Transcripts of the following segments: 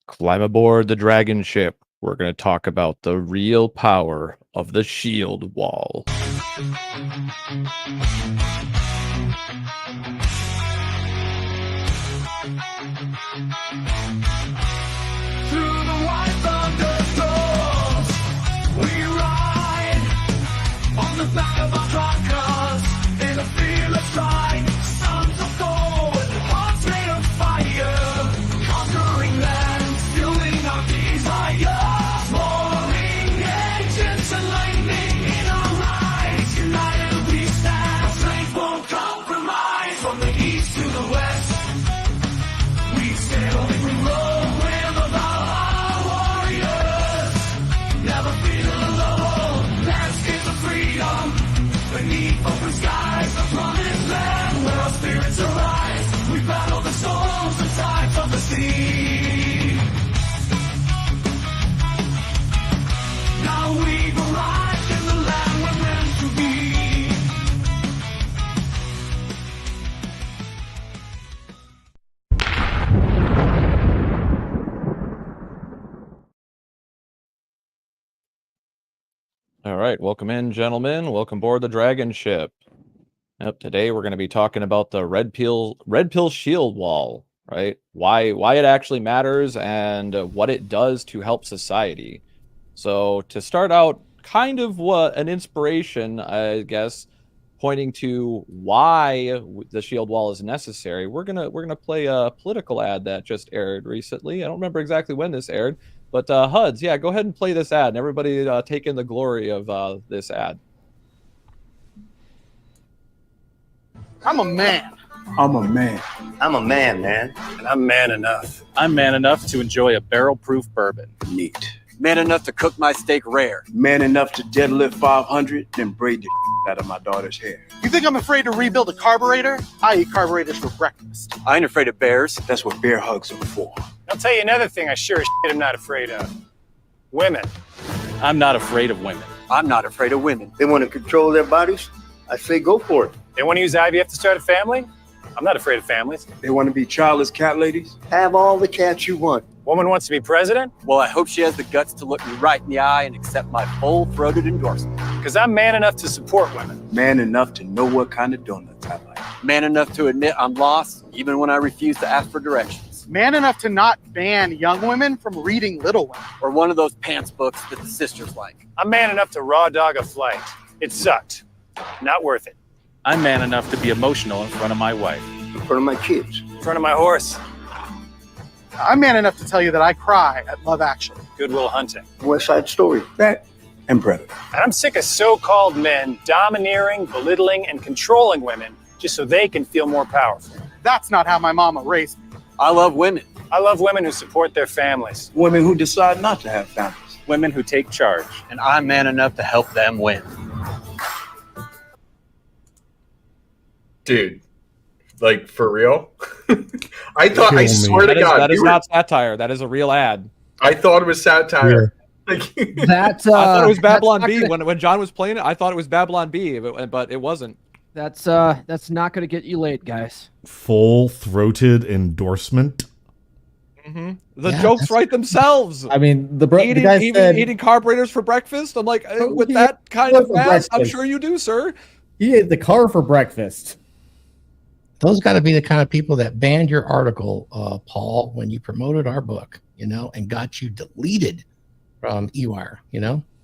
Climb aboard the dragon ship. We're going to talk about the real power of the shield wall. Through the white thunderstorms, we ride on the back of our truckers in a fearless ride. Sons of gold, hearts made of fire, conquering lands, fueling our desire. Soaring engines and lightning in our eyes, united we stand. Our strength won't compromise. From the east to the west, we stand on every road. Beneath open skies, the promised land where our spirits arise. We battle the storms and tides of the sea. Now we've arrived in the land we're meant to be. All right, welcome in, gentlemen. Welcome aboard the dragon ship. Yep, today we're going to be talking about the red pill shield wall, right? Why it actually matters and what it does to help society. So to start out, kind of what an inspiration, I guess, pointing to why the shield wall is necessary. We're gonna play a political ad that just aired recently. I don't remember exactly when this aired. But Huds, yeah, go ahead and play this ad, and everybody take in the glory of this ad. I'm a man. I'm a man. I'm a man, man. And I'm man enough. I'm man enough to enjoy a barrel-proof bourbon. Neat. Man enough to cook my steak rare. Man enough to deadlift 500, then braid the out of my daughter's hair. You think I'm afraid to rebuild a carburetor? I eat carburetors for breakfast. I ain't afraid of bears. That's what bear hugs are for. I'll tell you another thing I sure as shit am not afraid of. Women. I'm not afraid of women. I'm not afraid of women. They want to control their bodies? I say go for it. They want to use IVF to start a family? I'm not afraid of families. They want to be childless cat ladies? Have all the cats you want. Woman wants to be president? Well, I hope she has the guts to look me right in the eye and accept my full-throated endorsement. Because I'm man enough to support women. Man enough to know what kind of donuts I like. Man enough to admit I'm lost, even when I refuse to ask for directions. Man enough to not ban young women from reading Little Women. Or one of those pants books that the sisters like. I'm man enough to raw dog a flight. It sucked. Not worth it. I'm man enough to be emotional in front of my wife. In front of my kids. In front of my horse. I'm man enough to tell you that I cry at Love Actually. Good Will Hunting. West Side Story. That and Predator. And I'm sick of so-called men domineering, belittling, and controlling women just so they can feel more powerful. That's not how my mama raised me. I love women. I love women who support their families. Women who decide not to have families. Women who take charge. And I'm man enough to help them win. Dude, like for real? I thought, I swear to God. That is not satire. That is a real ad. I thought it was satire. Like, That I thought it was Babylon that's B. not gonna- When John was playing it, I thought it was Babylon B, but it wasn't. That's not gonna get you laid, guys. Full-throated endorsement. Mm-hmm. The Yeah, jokes that's- write themselves. I mean, the Eating, guy even said eating carburetors for breakfast. I'm like, Oh, with he that kind ate of for mass, I'm breakfast. sure you do, sir. he ate the car for breakfast. Those got to be the kind of people that banned your article, Paul, when you promoted our book, and got you deleted from eWire.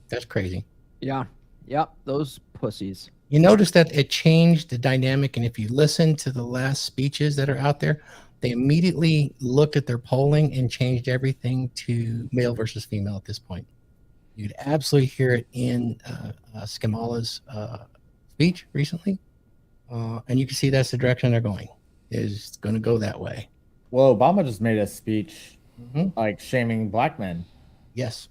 That's crazy. Yeah. Yep. Those pussies. You notice that it changed the dynamic, and if you listen to the last speeches that are out there, they immediately looked at their polling and changed everything to male versus female at this point. You'd absolutely hear it in Skamala's speech recently. And you can see that's the direction they're going. Is going to go that way. Well, Obama just made a speech Mhm. like shaming black men. Yes,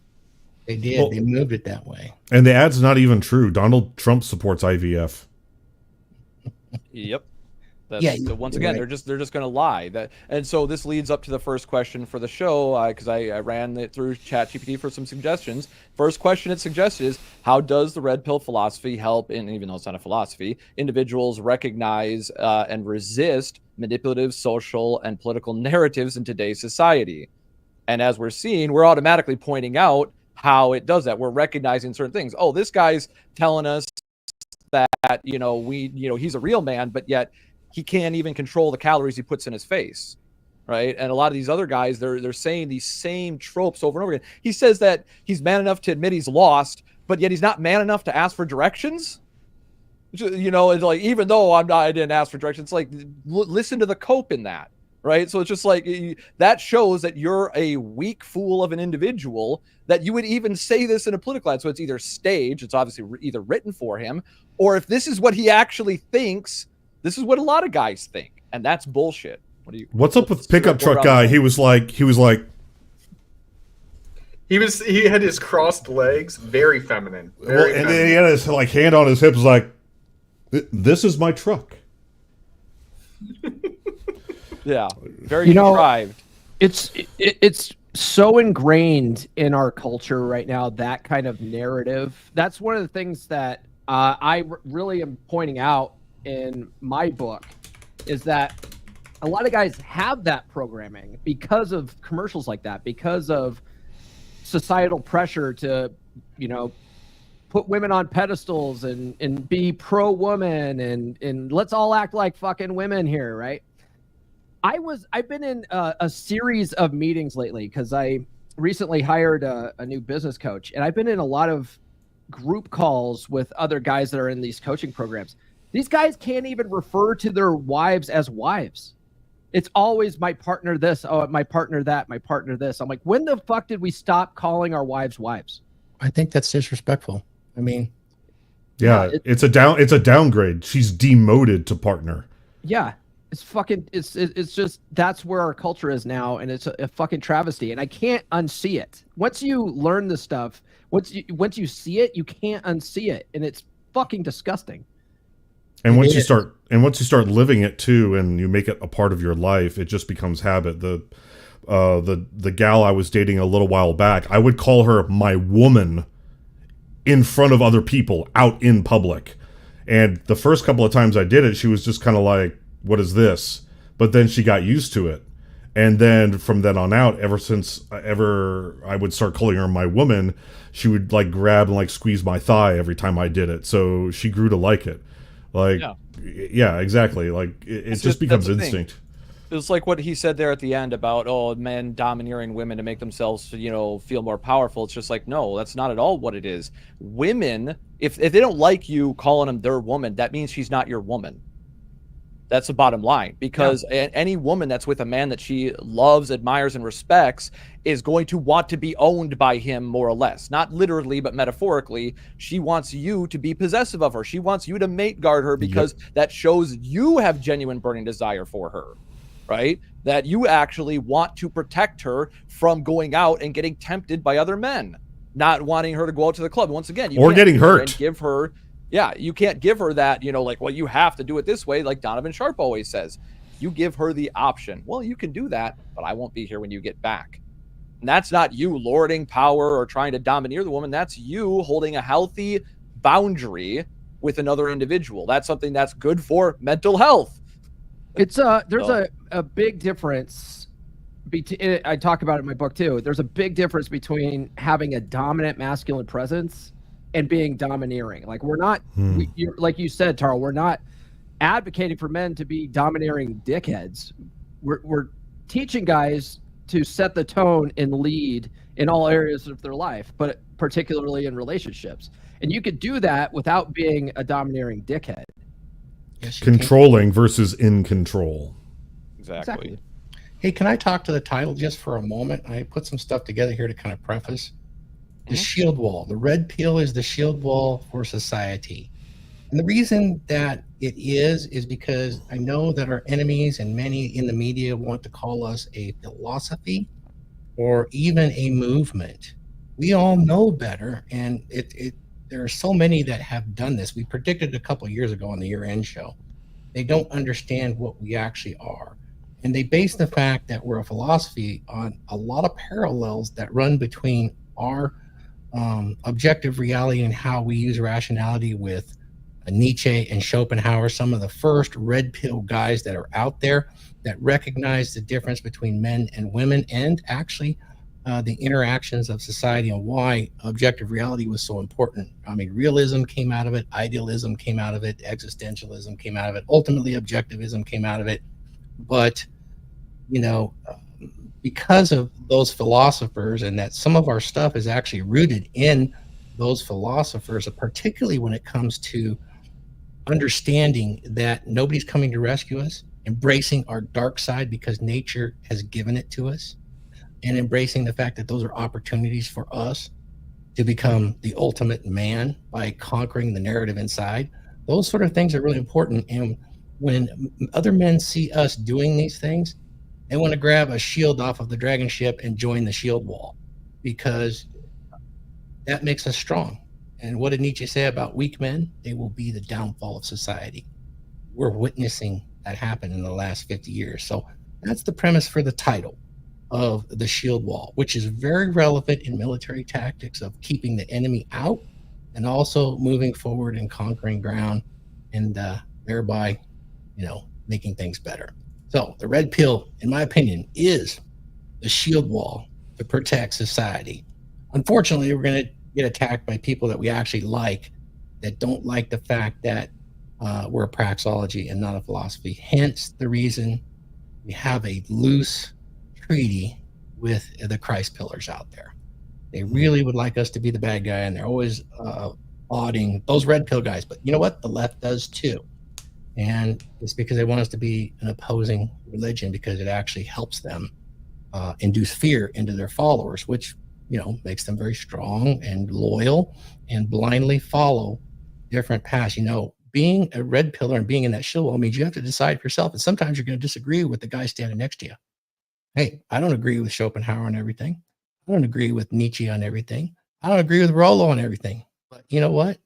they did. Well- They moved it that way. And the ad's not even true. Donald Trump supports IVF. Yep. That's, Yeah, so once you're again, right. they're just going to lie. And so this leads up to the first question for the show, because I ran it through ChatGPT for some suggestions. First question it suggested is, how does the red pill philosophy help, and even though it's not a philosophy, individuals recognize and resist manipulative social and political narratives in today's society? And as we're seeing, we're automatically pointing out how it does that. We're recognizing certain things. Oh, this guy's telling us that, he's a real man, but yet he can't even control the calories he puts in his face. Right. And a lot of these other guys, they're saying these same tropes over and over again. He says that he's man enough to admit he's lost, but yet he's not man enough to ask for directions. It's like, even though I didn't ask for directions, it's like, listen to the cope in that. Right. So it's just like, that shows that you're a weak fool of an individual, that you would even say this in a political ad. So it's either staged, it's obviously either written for him, or if this is what he actually thinks, this is what a lot of guys think. And that's bullshit. What's up with pickup truck guy? He had his crossed legs, very feminine. Then he had his hand on his hips, like, this is my truck. Yeah, very contrived. It's so ingrained in our culture right now, that kind of narrative. That's one of the things that I really am pointing out in my book, is that a lot of guys have that programming because of commercials like that, because of societal pressure to, put women on pedestals and be pro-woman and let's all act like fucking women here, right? I've been in a series of meetings lately because I recently hired a new business coach, and I've been in a lot of group calls with other guys that are in these coaching programs. These guys can't even refer to their wives as wives. It's always my partner this, my partner that, my partner this. I'm like, when the fuck did we stop calling our wives wives? I think that's disrespectful. I mean, yeah, it's a downgrade. She's demoted to partner. Yeah, it's just, that's where our culture is now, and it's a fucking travesty, and I can't unsee it. Once you learn the stuff, once you see it, you can't unsee it, and it's fucking disgusting. And once you start living it too, and you make it a part of your life, it just becomes habit. The gal I was dating a little while back, I would call her my woman in front of other people out in public. And the first couple of times I did it, she was just kind of like, what is this? But then she got used to it. And then from then on out, ever since I would start calling her my woman, she would grab and squeeze my thigh every time I did it. So she grew to like it. Yeah, exactly. It just becomes instinct. It's like what he said there at the end about, men domineering women to make themselves, feel more powerful. It's just like, no, that's not at all what it is. Women, if they don't like you calling them their woman, that means she's not your woman. That's the bottom line, because any woman that's with a man that she loves, admires, and respects is going to want to be owned by him, more or less. Not literally, but metaphorically. She wants you to be possessive of her. She wants you to mate guard her, because that shows you have genuine burning desire for her, right? That you actually want to protect her from going out and getting tempted by other men, not wanting her to go out to the club. Once again, or getting hurt. And give her... Yeah, you can't give her that, well, you have to do it this way, like Donovan Sharp always says. You give her the option. Well, you can do that, but I won't be here when you get back. And that's not you lording power or trying to domineer the woman. That's you holding a healthy boundary with another individual. That's something that's good for mental health. There's a big difference. I talk about it in my book too. There's a big difference between having a dominant masculine presence and being domineering. We're not, like you said, Taro, we're not advocating for men to be domineering dickheads. We're teaching guys to set the tone and lead in all areas of their life, but particularly in relationships. And you could do that without being a domineering dickhead. Yes, controlling versus in control. Exactly. Hey, can I talk to the title just for a moment? I put some stuff together here to kind of preface. The shield wall. The red pill is the shield wall for society. And the reason that it is because I know that our enemies and many in the media want to call us a philosophy or even a movement. We all know better, and there are so many that have done this. We predicted a couple of years ago on the year-end show. They don't understand what we actually are. And they base the fact that we're a philosophy on a lot of parallels that run between our objective reality and how we use rationality with Nietzsche and Schopenhauer, some of the first red pill guys that are out there that recognize the difference between men and women, and actually the interactions of society and why objective reality was so important. I mean, realism came out of it, idealism came out of it, existentialism came out of it, ultimately objectivism came out of it. But, you know, because of those philosophers, and that some of our stuff is actually rooted in those philosophers, particularly when it comes to understanding that nobody's coming to rescue us, embracing our dark side because nature has given it to us, and embracing the fact that those are opportunities for us to become the ultimate man by conquering the narrative inside. Those sort of things are really important. And when other men see us doing these things, they want to grab a shield off of the dragon ship and join the shield wall, because that makes us strong. And what did Nietzsche say about weak men? They will be the downfall of society. We're witnessing that happen in the last 50 years. So that's the premise for the title of the shield wall, which is very relevant in military tactics of keeping the enemy out and also moving forward and conquering ground, and thereby, you know, making things better. So the red pill, in my opinion, is the shield wall to protect society. Unfortunately, we're going to get attacked by people that we actually like, that don't like the fact that we're a praxeology and not a philosophy. Hence the reason we have a loose treaty with the Christ pillars out there. They really would like us to be the bad guy, and they're always lauding those red pill guys. But you know what? The left does too. And it's because they want us to be an opposing religion, because it actually helps them induce fear into their followers, which, you know, makes them very strong and loyal and blindly follow different paths. You know, being a red pillar and being in that shield wall means you have to decide for yourself. And sometimes you're going to disagree with the guy standing next to you. Hey, I don't agree with Schopenhauer on everything. I don't agree with Nietzsche on everything. I don't agree with Rollo on everything. But you know what?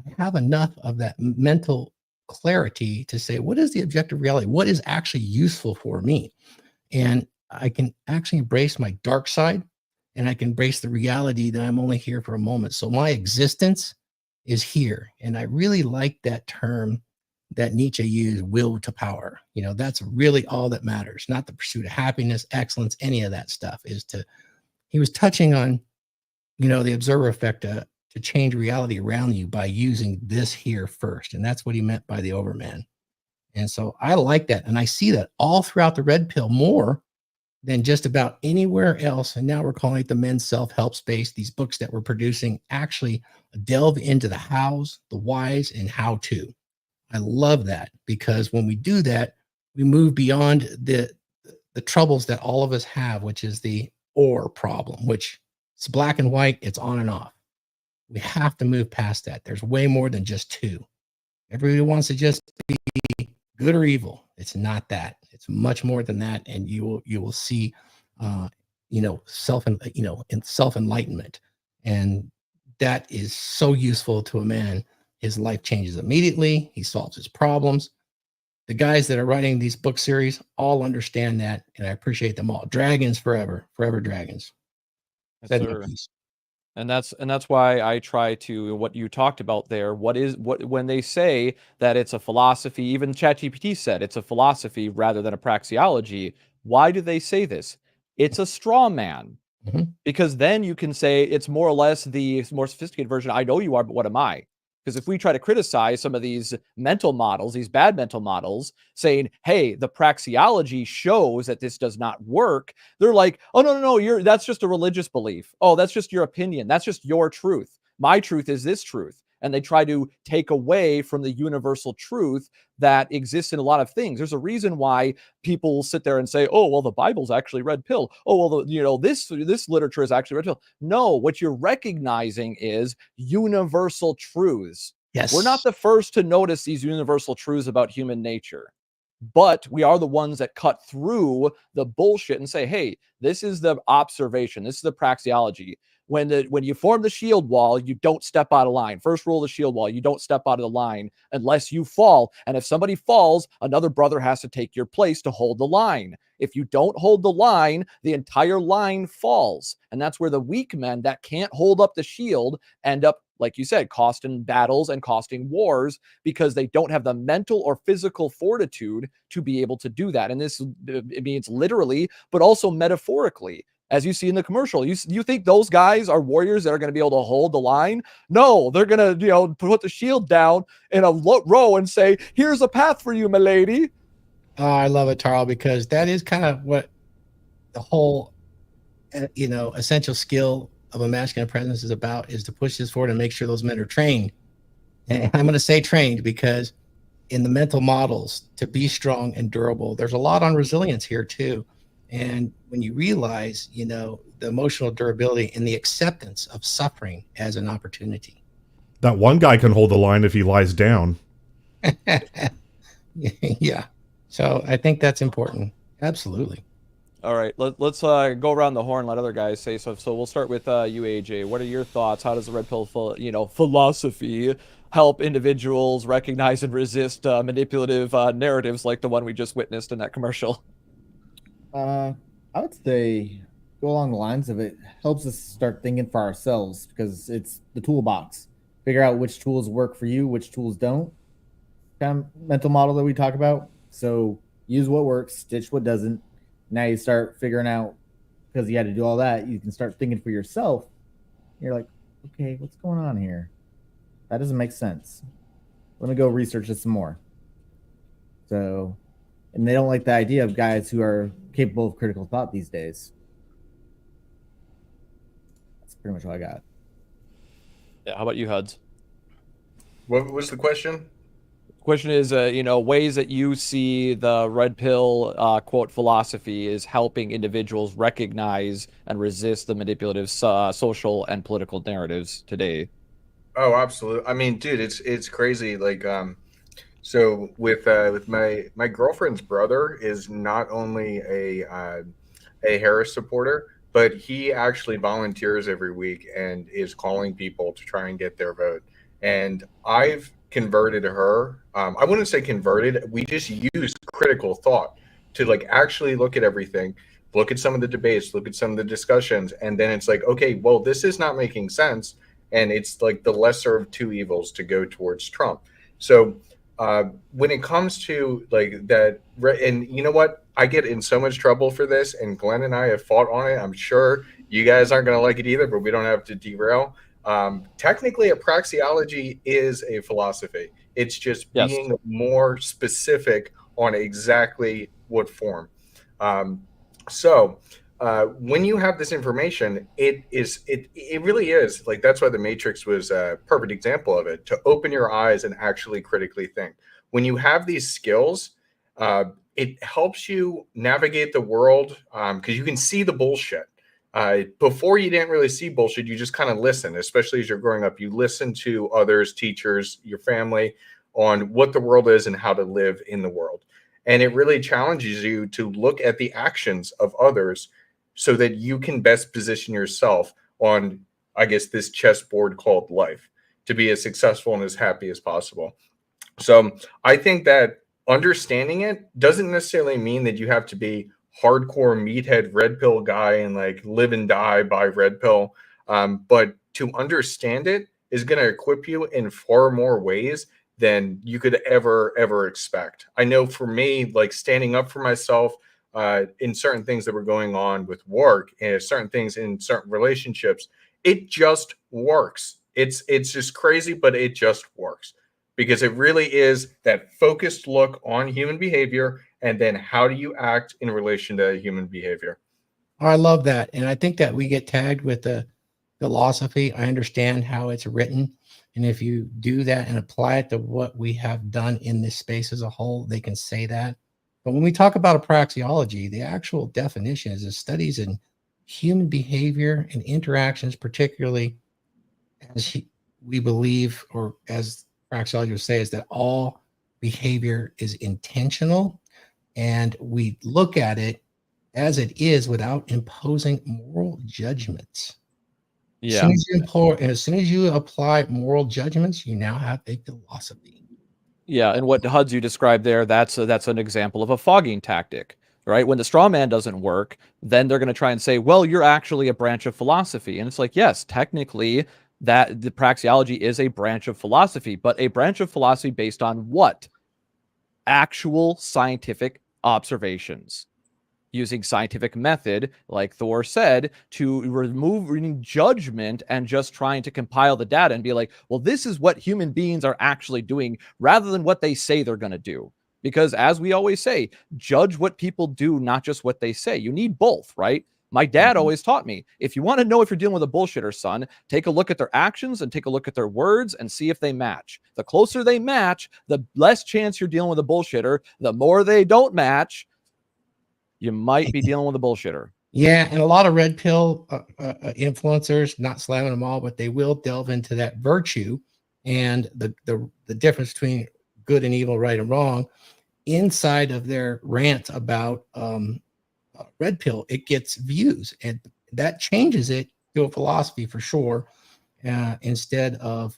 I have enough of that mental clarity to say, what is the objective reality? What is actually useful for me? And I can actually embrace my dark side, and I can embrace the reality that I'm only here for a moment. So my existence is here. And I really like that term that Nietzsche used, will to power. You know, that's really all that matters, not the pursuit of happiness, excellence, any of that stuff. He was touching on, you know, the observer effect to change reality around you by using this here first. And that's what he meant by the overman. And so I like that. And I see that all throughout the red pill more than just about anywhere else. And now we're calling it the men's self-help space. These books that we're producing actually delve into the hows, the whys, and how to. I love that, because when we do that, we move beyond the troubles that all of us have, which is the or problem, which it's black and white, it's on and off. We have to move past that. There's way more than just two. Everybody wants to just be good or evil. It's not that. It's much more than that. And you will see, you know, self-enlightenment. And that is so useful to a man. His life changes immediately. He solves his problems. The guys that are writing these book series all understand that, and I appreciate them all. Dragons forever, forever dragons. Yes, sir. And that's why I try to, what you talked about there, when they say that it's a philosophy, even ChatGPT said it's a philosophy rather than a praxeology. Why do they say this? It's a straw man. Mm-hmm. Because then you can say it's more or less the more sophisticated version. I know you are, but what am I? Because if we try to criticize some of these mental models, these bad mental models, saying, hey, the praxeology shows that this does not work, they're like, oh, no, that's just a religious belief. Oh, that's just your opinion. That's just your truth. My truth is this truth. And they try to take away from the universal truth that exists in a lot of things. There's a reason why people sit there and say, oh, well, the Bible's actually red pill. Oh, well, this literature is actually red pill. No, what you're recognizing is universal truths. Yes. We're not the first to notice these universal truths about human nature, but we are the ones that cut through the bullshit and say, hey, this is the observation. This is the praxeology. When you form the shield wall, you don't step out of line. First rule of the shield wall, you don't step out of the line unless you fall. And if somebody falls, another brother has to take your place to hold the line. If you don't hold the line, the entire line falls. And that's where the weak men that can't hold up the shield end up, like you said, costing battles and costing wars, because they don't have the mental or physical fortitude to be able to do that. And this, it means literally, but also metaphorically. as you see in the commercial. You think those guys are warriors that are going to be able to hold the line? No, they're going to, put the shield down in a row and say, here's a path for you, my lady. Oh, I love it, Tarl, because that is kind of what the whole, essential skill of a masculine presence is about, is to push this forward and make sure those men are trained. And I'm going to say trained because in the mental models, to be strong and durable, there's a lot on resilience here too. And when you realize, the emotional durability and the acceptance of suffering as an opportunity. That one guy can hold the line if he lies down. Yeah. So I think that's important. Absolutely. All right, let's go around the horn, let other guys say so. So we'll start with you, AJ. What are your thoughts? How does the red pill, philosophy help individuals recognize and resist manipulative narratives like the one we just witnessed in that commercial? I would say go along the lines of it helps us start thinking for ourselves, because it's the toolbox. Figure out which tools work for you, which tools don't. Kind of mental model that we talk about. So use what works, ditch what doesn't. Now you start figuring out, because you had to do all that, you can start thinking for yourself. You're like, okay, what's going on here? That doesn't make sense. Let me go research it some more. So, and they don't like the idea of guys who are capable of critical thought these days. That's pretty much all I got. Yeah, how about you, Huds? What was the question? Question is, ways that you see the red pill quote philosophy is helping individuals recognize and resist the manipulative social and political narratives today. Oh, absolutely. I mean, dude, it's crazy. Like, so with my girlfriend's brother is not only a Harris supporter, but he actually volunteers every week and is calling people to try and get their vote. And I've converted her. I wouldn't say converted. We just use critical thought to actually look at everything, look at some of the debates, look at some of the discussions, and then it's like, okay, well, this is not making sense, and it's like the lesser of two evils to go towards Trump. So when it comes to that, and you know what, I get in so much trouble for this, and Glenn and I have fought on it. I'm sure you guys aren't going to like it either, but we don't have to derail. Technically, a praxeology is a philosophy. It's just being more specific on exactly what form. So when you have this information, it really is that's why the Matrix was a perfect example of it, to open your eyes and actually critically think. When you have these skills, it helps you navigate the world because you can see the bullshit. Before you didn't really see bullshit, you just kind of listen, especially as you're growing up. You listen to others, teachers, your family on what the world is and how to live in the world. And it really challenges you to look at the actions of others so that you can best position yourself on, I guess, this chessboard called life to be as successful and as happy as possible. So I think that understanding it doesn't necessarily mean that you have to be hardcore meathead red pill guy and live and die by red pill. But to understand it is going to equip you in far more ways than you could ever expect. I know for me, standing up for myself in certain things that were going on with work and certain things in certain relationships, it just works. It's just crazy, but it just works because it really is that focused look on human behavior. And then how do you act in relation to human behavior? Oh, I love that. And I think that we get tagged with the philosophy. I understand how it's written. And if you do that and apply it to what we have done in this space as a whole, they can say that. But when we talk about a praxeology, the actual definition is the studies in human behavior and interactions, particularly as we believe, or as praxeology would say, is that all behavior is intentional. And we look at it as it is without imposing moral judgments. Yeah. As soon as you apply moral judgments, you now have a philosophy. Yeah, and what Huds you described there, that's an example of a fogging tactic, right? When the straw man doesn't work, then they're going to try and say, well, you're actually a branch of philosophy. And it's like, yes, technically, that the praxeology is a branch of philosophy, but a branch of philosophy based on what? Actual scientific observations. using scientific method, like Thor said, to remove judgment and just trying to compile the data and be like, well, this is what human beings are actually doing rather than what they say they're going to do. Because as we always say, judge what people do, not just what they say. You need both, right? My dad always taught me, if you want to know if you're dealing with a bullshitter, son, take a look at their actions and take a look at their words and see if they match. The closer they match, the less chance you're dealing with a bullshitter. The more they don't match, you might be dealing with a bullshitter. Yeah, and a lot of red pill influencers, not slamming them all, but they will delve into that virtue and the difference between good and evil, right and wrong, inside of their rant about red pill. It gets views, and that changes it to a philosophy for sure. Instead of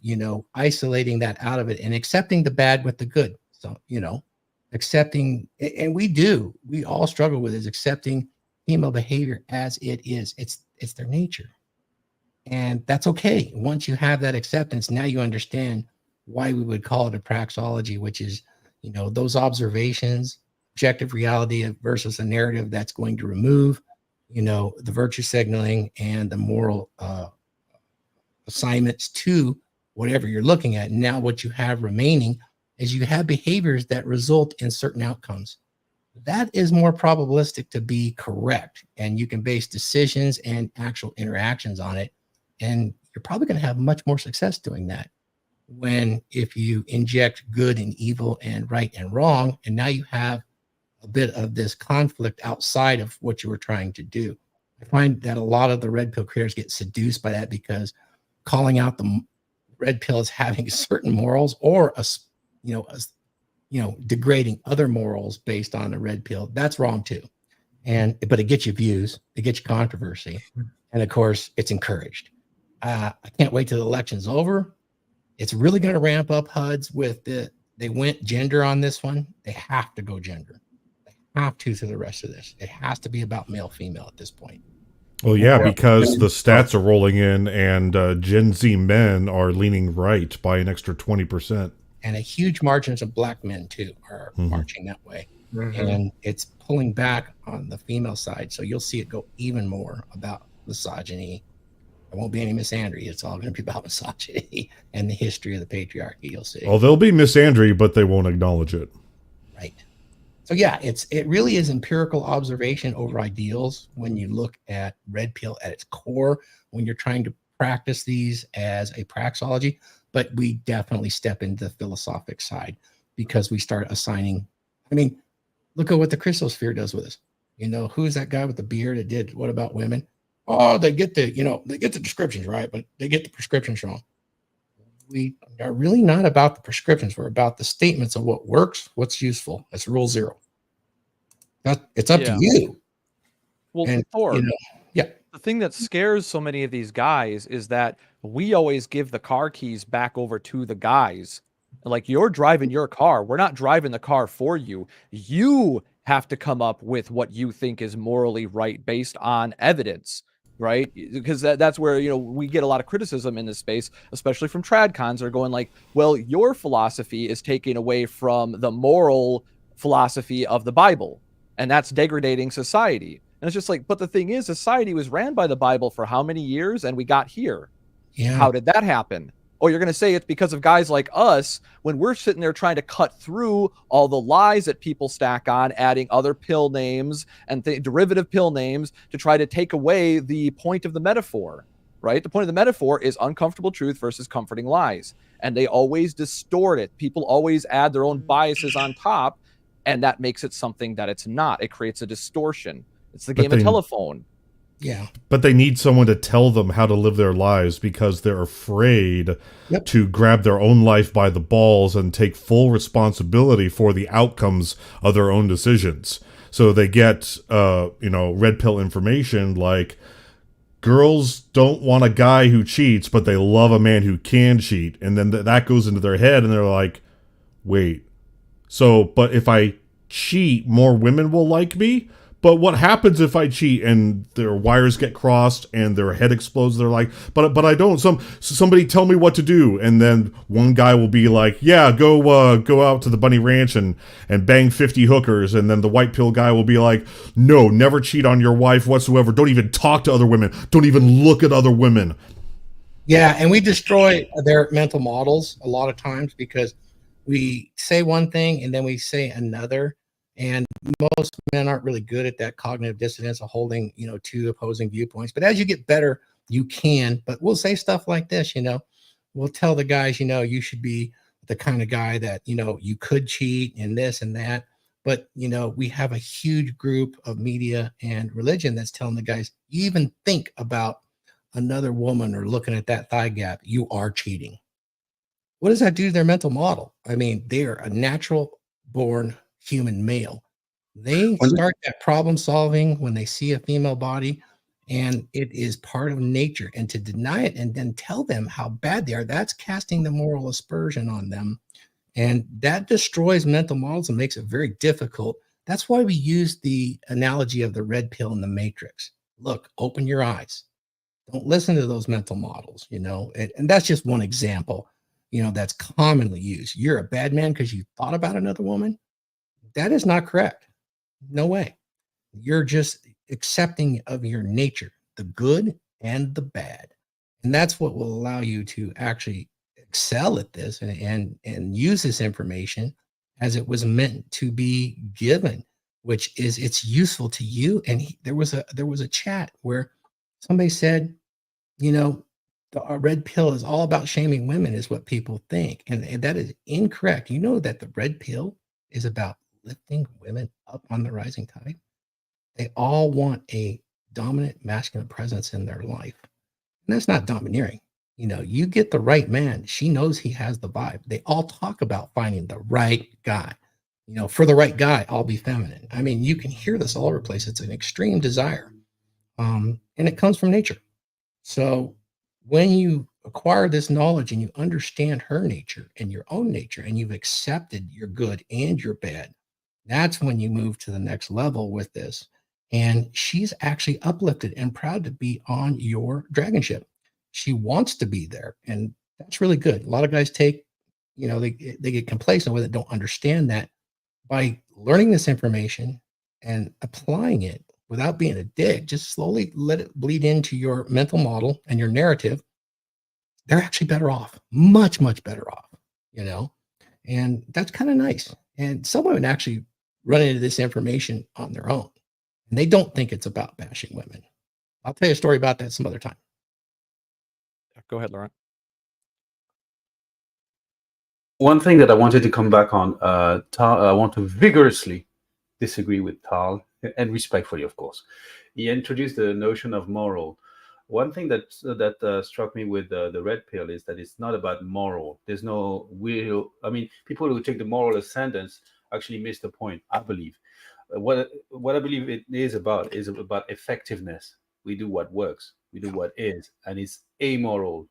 isolating that out of it and accepting the bad with the good. So accepting, and we all struggle with, is accepting female behavior as it is. It's their nature, and that's okay. Once you have that acceptance, now you understand why we would call it a praxology, which is those observations, objective reality versus a narrative that's going to remove the virtue signaling and the moral assignments to whatever you're looking at. Now what you have remaining is you have behaviors that result in certain outcomes. That is more probabilistic to be correct, and you can base decisions and actual interactions on it, and you're probably going to have much more success doing that if you inject good and evil and right and wrong, and now you have a bit of this conflict outside of what you were trying to do. I find that a lot of the red pill creators get seduced by that, because calling out the red pill as having certain morals or degrading other morals based on the red pill, that's wrong too. But it gets you views, it gets you controversy, and of course it's encouraged. I can't wait till the election's over. It's really going to ramp up Huds with they went gender on this one. They have to go gender. They have to through the rest of this. It has to be about male, female at this point. Well, yeah, because the stats are rolling in, and Gen Z men are leaning right by an extra 20%. And a huge margins of black men too are marching that way. And it's pulling back on the female side. So you'll see it go even more about misogyny. There won't be any misandry. It's all going to be about misogyny and the history of the patriarchy. You'll see. Oh, there'll be misandry, but they won't acknowledge it. Right. So yeah, it really is empirical observation over ideals when you look at red pill at its core, when you're trying to practice these as a praxology. But we definitely step into the philosophic side, because we start assigning. I mean, look at what the Christosphere does with us. Who's that guy with the beard that did What About Women? Oh, they get the descriptions right, but they get the prescriptions wrong. We are really not about the prescriptions. We're about the statements of what works, what's useful. That's rule 0. It's up to you. Well, and, Thor, yeah. The thing that scares so many of these guys is that we always give the car keys back over to the guys. Like, you're driving your car. We're not driving the car for you. You have to come up with what you think is morally right based on evidence. Right? Because that's where, we get a lot of criticism in this space, especially from tradcons. Are going like, well, your philosophy is taking away from the moral philosophy of the Bible, and that's degrading society. And it's just like, but the thing is, society was ran by the Bible for how many years, and we got here. Yeah. How did that happen? Oh, you're going to say it's because of guys like us, when we're sitting there trying to cut through all the lies that people stack on, adding other pill names and derivative pill names to try to take away the point of the metaphor, right? The point of the metaphor is uncomfortable truth versus comforting lies. And they always distort it. People always add their own biases on top, and that makes it something that it's not. It creates a distortion. It's the game of telephone. Yeah. But they need someone to tell them how to live their lives, because they're afraid to grab their own life by the balls and take full responsibility for the outcomes of their own decisions. So they get, red pill information like, girls don't want a guy who cheats, but they love a man who can cheat. And then that goes into their head, and they're like, wait, but if I cheat, more women will like me? but what happens if I cheat and their wires get crossed and their head explodes? They're like, but I don't. Somebody tell me what to do. And then one guy will be like, yeah, go out to the bunny ranch and bang 50 hookers. And then the white pill guy will be like, no, never cheat on your wife whatsoever. Don't even talk to other women. Don't even look at other women. Yeah, and we destroy their mental models a lot of times because we say one thing and then we say another. And most men aren't really good at that cognitive dissonance of holding, two opposing viewpoints. But as you get better, you can. But we'll say stuff like this, we'll tell the guys, you should be the kind of guy that, you could cheat and this and that. But, we have a huge group of media and religion that's telling the guys, even think about another woman or looking at that thigh gap, you are cheating. What does that do to their mental model? I mean, they're a natural born human male. They start that problem solving when they see a female body, and it is part of nature. And to deny it and then tell them how bad they are, that's casting the moral aspersion on them. And that destroys mental models and makes it very difficult. That's why we use the analogy of the red pill in the Matrix. Look, open your eyes. Don't listen to those mental models, and that's just one example, that's commonly used. You're a bad man because you thought about another woman. That is not correct. No way. You're just accepting of your nature, the good and the bad. And that's what will allow you to actually excel at this and use this information as it was meant to be given, which is it's useful to you. And there was a chat where somebody said, the red pill is all about shaming women is what people think. And that is incorrect. You know that the red pill is about lifting women up on the rising tide. They all want a dominant masculine presence in their life. And that's not domineering. You get the right man. She knows he has the vibe. They all talk about finding the right guy. For the right guy, I'll be feminine. I mean, you can hear this all over the place. It's an extreme desire. And it comes from nature. So when you acquire this knowledge and you understand her nature and your own nature, and you've accepted your good and your bad, that's when you move to the next level with this. And she's actually uplifted and proud to be on your dragon ship. She wants to be there. And that's really good. A lot of guys they get complacent with it, don't understand that. By learning this information and applying it without being a dick, just slowly let it bleed into your mental model and your narrative, they're actually better off, much, much better off, and that's kind of nice. And some women actually run into this information on their own, and they don't think it's about bashing women. I'll tell you a story about that some other time. Go ahead, Laurent. One thing that I wanted to come back on, I want to vigorously disagree with Tal, and respectfully, of course. He introduced the notion of moral. One thing that struck me with the red pill is that it's not about moral. There's no will. I mean, people who take the moral ascendance actually miss the point, I believe. What I believe it is about effectiveness. We do what works. We do what is. And it's amoral.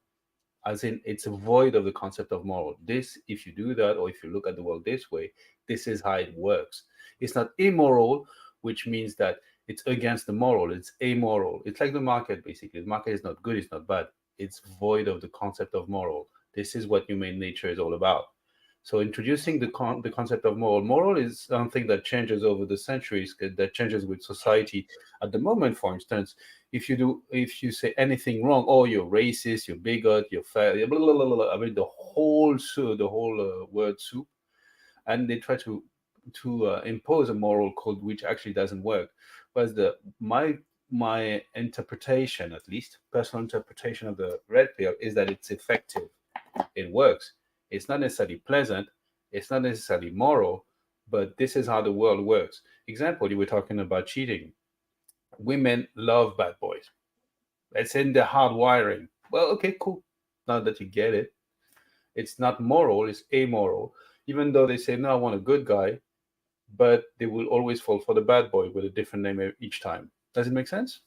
As in, it's a void of the concept of moral. This, if you do that, or if you look at the world this way, this is how it works. It's not immoral, which means that it's against the moral. It's amoral. It's like the market, basically. The market is not good. It's not bad. It's void of the concept of moral. This is what human nature is all about. So introducing the concept of moral is something that changes over the centuries, that changes with society. At the moment, for instance, if you say anything wrong, oh, you're racist, you're bigot, you're fair, blah, blah, blah, blah. I mean, the whole word soup, and they try to impose a moral code which actually doesn't work. Whereas my interpretation, at least personal interpretation of the red pill, is that it's effective. It works. It's not necessarily pleasant. It's not necessarily moral, but this is how the world works. Example, you were talking about cheating. Women love bad boys. It's in their hard wiring. Well, okay, cool. Now that you get it, it's not moral, it's amoral. Even though they say, no, I want a good guy, but they will always fall for the bad boy with a different name each time. Does it make sense?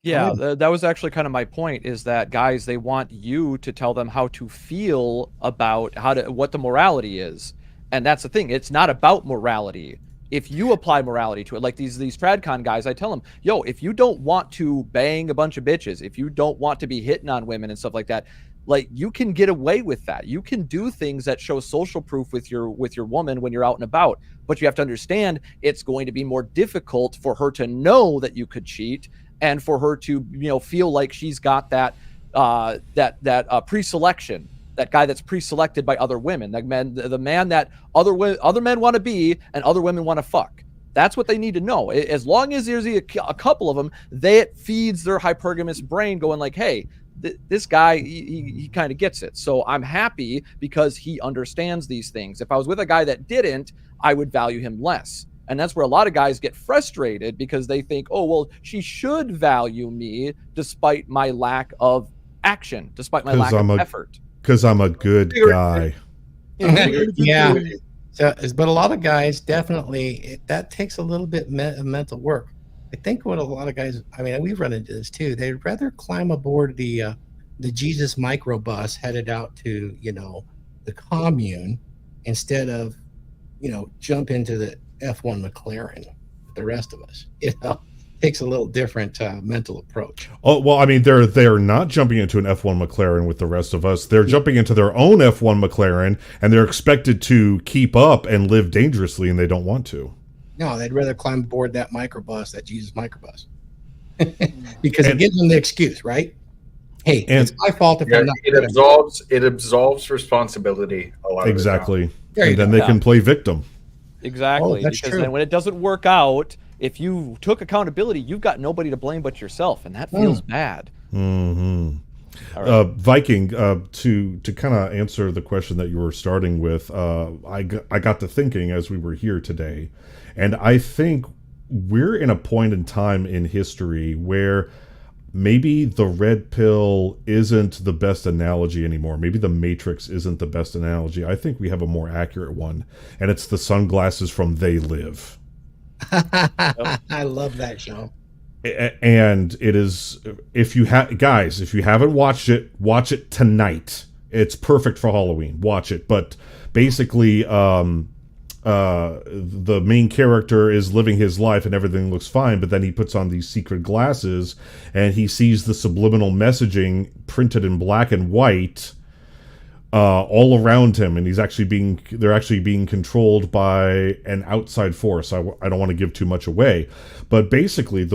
Yeah, that was actually kind of my point, is that guys, they want you to tell them how to feel about what the morality is. And that's the thing. It's not about morality. if you apply morality to it, like these TradCon guys, I tell them, yo, if you don't want to bang a bunch of bitches, if you don't want to be hitting on women and stuff like that, like you can get away with that. You can do things that show social proof with your woman when you're out and about. But you have to understand it's going to be more difficult for her to know that you could cheat, and for her to, you know, feel like she's got that pre-selection, that guy that's pre-selected by other women, the man that other men want to be and other women want to fuck. That's what they need to know. As long as there's a couple of them, it feeds their hypergamous brain going like, hey, this guy, he kind of gets it. So I'm happy because he understands these things. If I was with a guy that didn't, I would value him less. And that's where a lot of guys get frustrated, because they think, oh, well, she should value me despite my lack of action, despite my lack of effort. Because I'm a good guy. Yeah. So, but a lot of guys definitely, that takes a little bit of mental work. I think what a lot of guys, I mean, we've run into this too. They'd rather climb aboard the Jesus microbus headed out to, you know, the commune, instead of, you know, jump into the F1 McLaren with the rest of us. You know, takes a little different mental approach. Oh, well, I mean, they're not jumping into an F1 McLaren with the rest of us. They're jumping into their own F1 McLaren, and they're expected to keep up and live dangerously, and they don't want to. No, they'd rather climb aboard that microbus, that Jesus microbus, because it gives them the excuse, right? Hey, it's my fault if I'm not. It absolves responsibility a lot. Exactly, of the time. And then they can play victim. Exactly, because then when it doesn't work out, if you took accountability, you've got nobody to blame but yourself, and that feels bad. Mm-hmm. Right. Viking, to kind of answer the question that you were starting with, I got to thinking as we were here today, and I think we're in a point in time in history where maybe the red pill isn't the best analogy anymore. Maybe the Matrix isn't the best analogy. I think we have a more accurate one, and it's the sunglasses from They Live. I love that show. And it is, if you haven't watched it, watch it tonight. It's perfect for Halloween. Watch it. But basically, the main character is living his life and everything looks fine, but then he puts on these secret glasses and he sees the subliminal messaging printed in black and white all around him, and they're actually being controlled by an outside force. I don't want to give too much away, but basically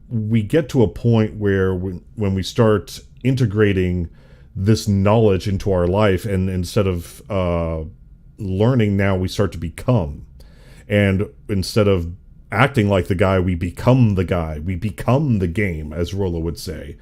we get to a point where when we start integrating this knowledge into our life, and instead of learning, now we start to become, and instead of acting like the guy, we become the guy, we become the game, as Rollo would say.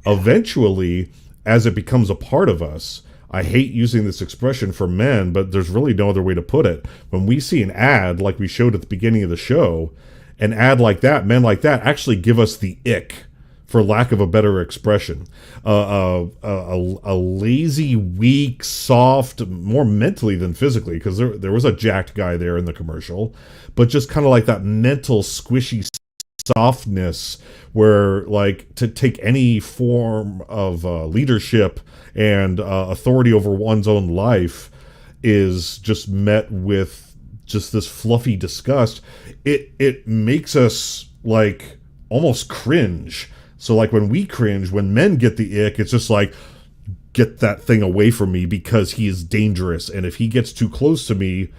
Eventually, as it becomes a part of us, I hate using this expression for men, but there's really no other way to put it. When we see an ad like we showed at the beginning of the show, an ad like that, men like that actually give us the ick, for lack of a better expression. A lazy, weak, soft, more mentally than physically, because there was a jacked guy there in the commercial, but just kind of like that mental squishy softness, where like to take any form of leadership and authority over one's own life is just met with just this fluffy disgust. It makes us like almost cringe. So like when we cringe, when men get the ick, it's just like, get that thing away from me, because he is dangerous, and if he gets too close to me,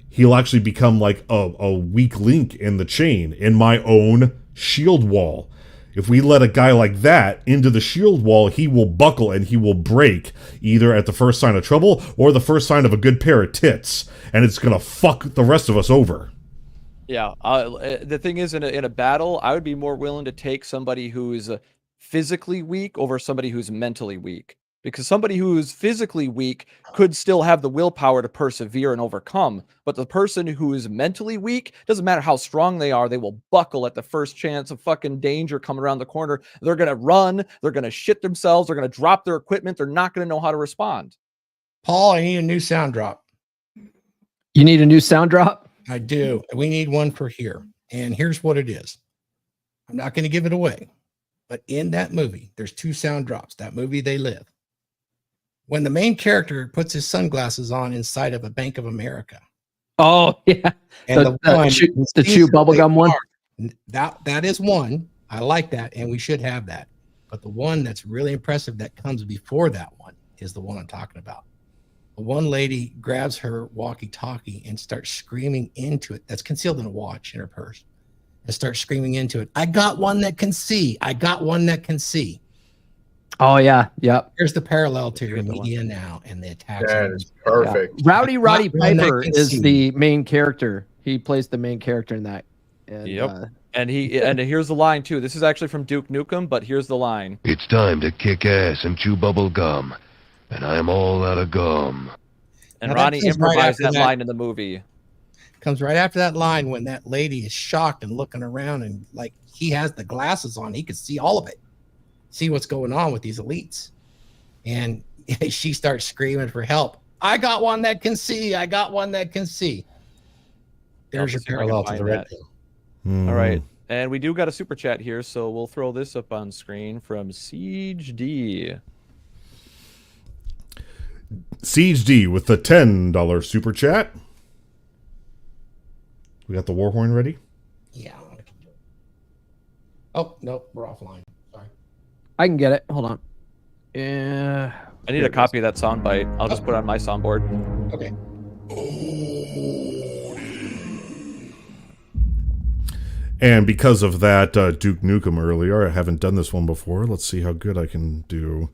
he'll actually become like a weak link in the chain, in my own shield wall. If we let a guy like that into the shield wall, he will buckle and he will break, either at the first sign of trouble or the first sign of a good pair of tits, and it's gonna fuck the rest of us over. Yeah, the thing is, in a battle, I would be more willing to take somebody who's physically weak over somebody who's mentally weak. Because somebody who's physically weak could still have the willpower to persevere and overcome. But the person who is mentally weak, doesn't matter how strong they are, they will buckle at the first chance of fucking danger coming around the corner. They're going to run. They're going to shit themselves. They're going to drop their equipment. They're not going to know how to respond. Paul, I need a new sound drop. You need a new sound drop? I do. We need one for here. And here's what it is. I'm not going to give it away. But in that movie, there's 2 sound drops. That movie, They Live. When the main character puts his sunglasses on inside of a Bank of America, Oh yeah, And the chew bubblegum one. That is one. I like that, and we should have that. But the one that's really impressive that comes before that one is the one I'm talking about. One lady grabs her walkie-talkie and starts screaming into it. That's concealed in a watch in her purse. And starts screaming into it. I got one that can see. I got one that can see. Oh yeah, yep. Here's the parallel to your media now and the attacks. That is perfect. Yeah. Roddy Piper is see. the main character. He plays the main character in that. And, Yep. And here's the line too. This is actually from Duke Nukem, but here's the line. It's time to kick ass and chew bubble gum, and I am all out of gum. And Now, Ronnie that comes right improvised after that line in the movie. Comes right after that line when that lady is shocked and looking around and like he has the glasses on. He could see all of it. See what's going on with these elites. And she starts screaming for help. I got one that can see. I got one that can see. There's your parallel to the red pill. All right. And we do got a super chat here, so we'll throw this up on screen from Siege D. Siege D with the $10 super chat. We got the war horn ready? Yeah. Oh, nope. We're offline. Sorry. I can get it. Hold on. Yeah. I need a copy of that soundbite. I'll just put it on my soundboard. Okay. And because of that, Duke Nukem earlier, I haven't done this one before. Let's see how good I can do.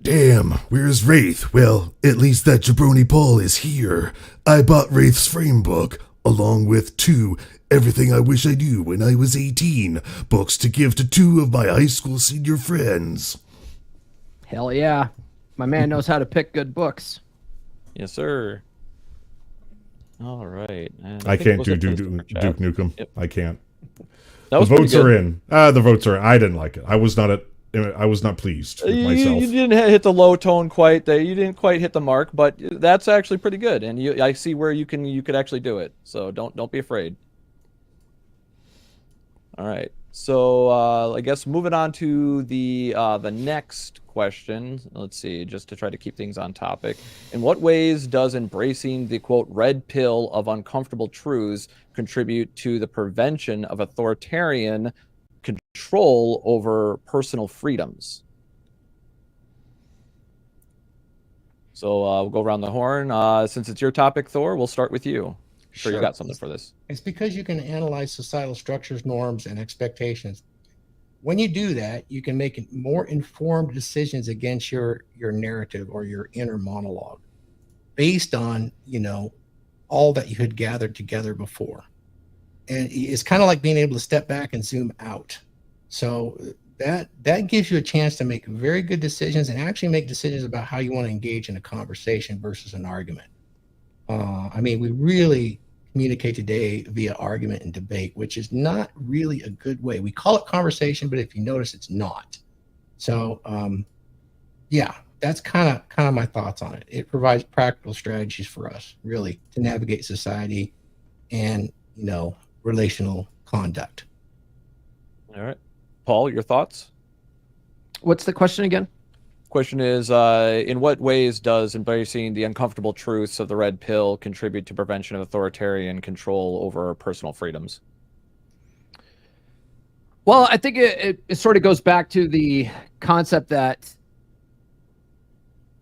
Damn, where's Wraith? Well, at least that jabroni Paul is here. I bought Wraith's frame book, along with 2 Everything I Wish I Knew When I Was 18 books to give to 2 of my high school senior friends. Hell yeah. My man knows how to pick good books. Yes, sir. All right. And I think can't do those are Duke the super chat. Nukem. Yep. I can't. That The was pretty votes are good. in. The votes are. I didn't like it. I was not pleased with myself. You didn't hit the low tone quite there. You didn't quite hit the mark, but that's actually pretty good. And I see where you could actually do it. So don't be afraid. All right. So I guess moving on to the next question. Let's see, just to try to keep things on topic. In what ways does embracing the quote red pill of uncomfortable truths contribute to the prevention of authoritarian control over personal freedoms? So we'll go around the horn. Since it's your topic, Thor, we'll start with you. Sure, you got something for this. It's because you can analyze societal structures, norms, and expectations. When you do that, you can make more informed decisions against your narrative or your inner monologue based on, all that you had gathered together before. And it's kind of like being able to step back and zoom out. So that gives you a chance to make very good decisions and actually make decisions about how you want to engage in a conversation versus an argument. We really communicate today via argument and debate, which is not really a good way. We call it conversation, but if you notice, it's not. So, that's kind of my thoughts on it. It provides practical strategies for us, really, to navigate society and, relational conduct. All right. Paul, your thoughts? What's the question again? Question is, in what ways does embracing the uncomfortable truths of the red pill contribute to prevention of authoritarian control over personal freedoms? Well, I think it sort of goes back to the concept that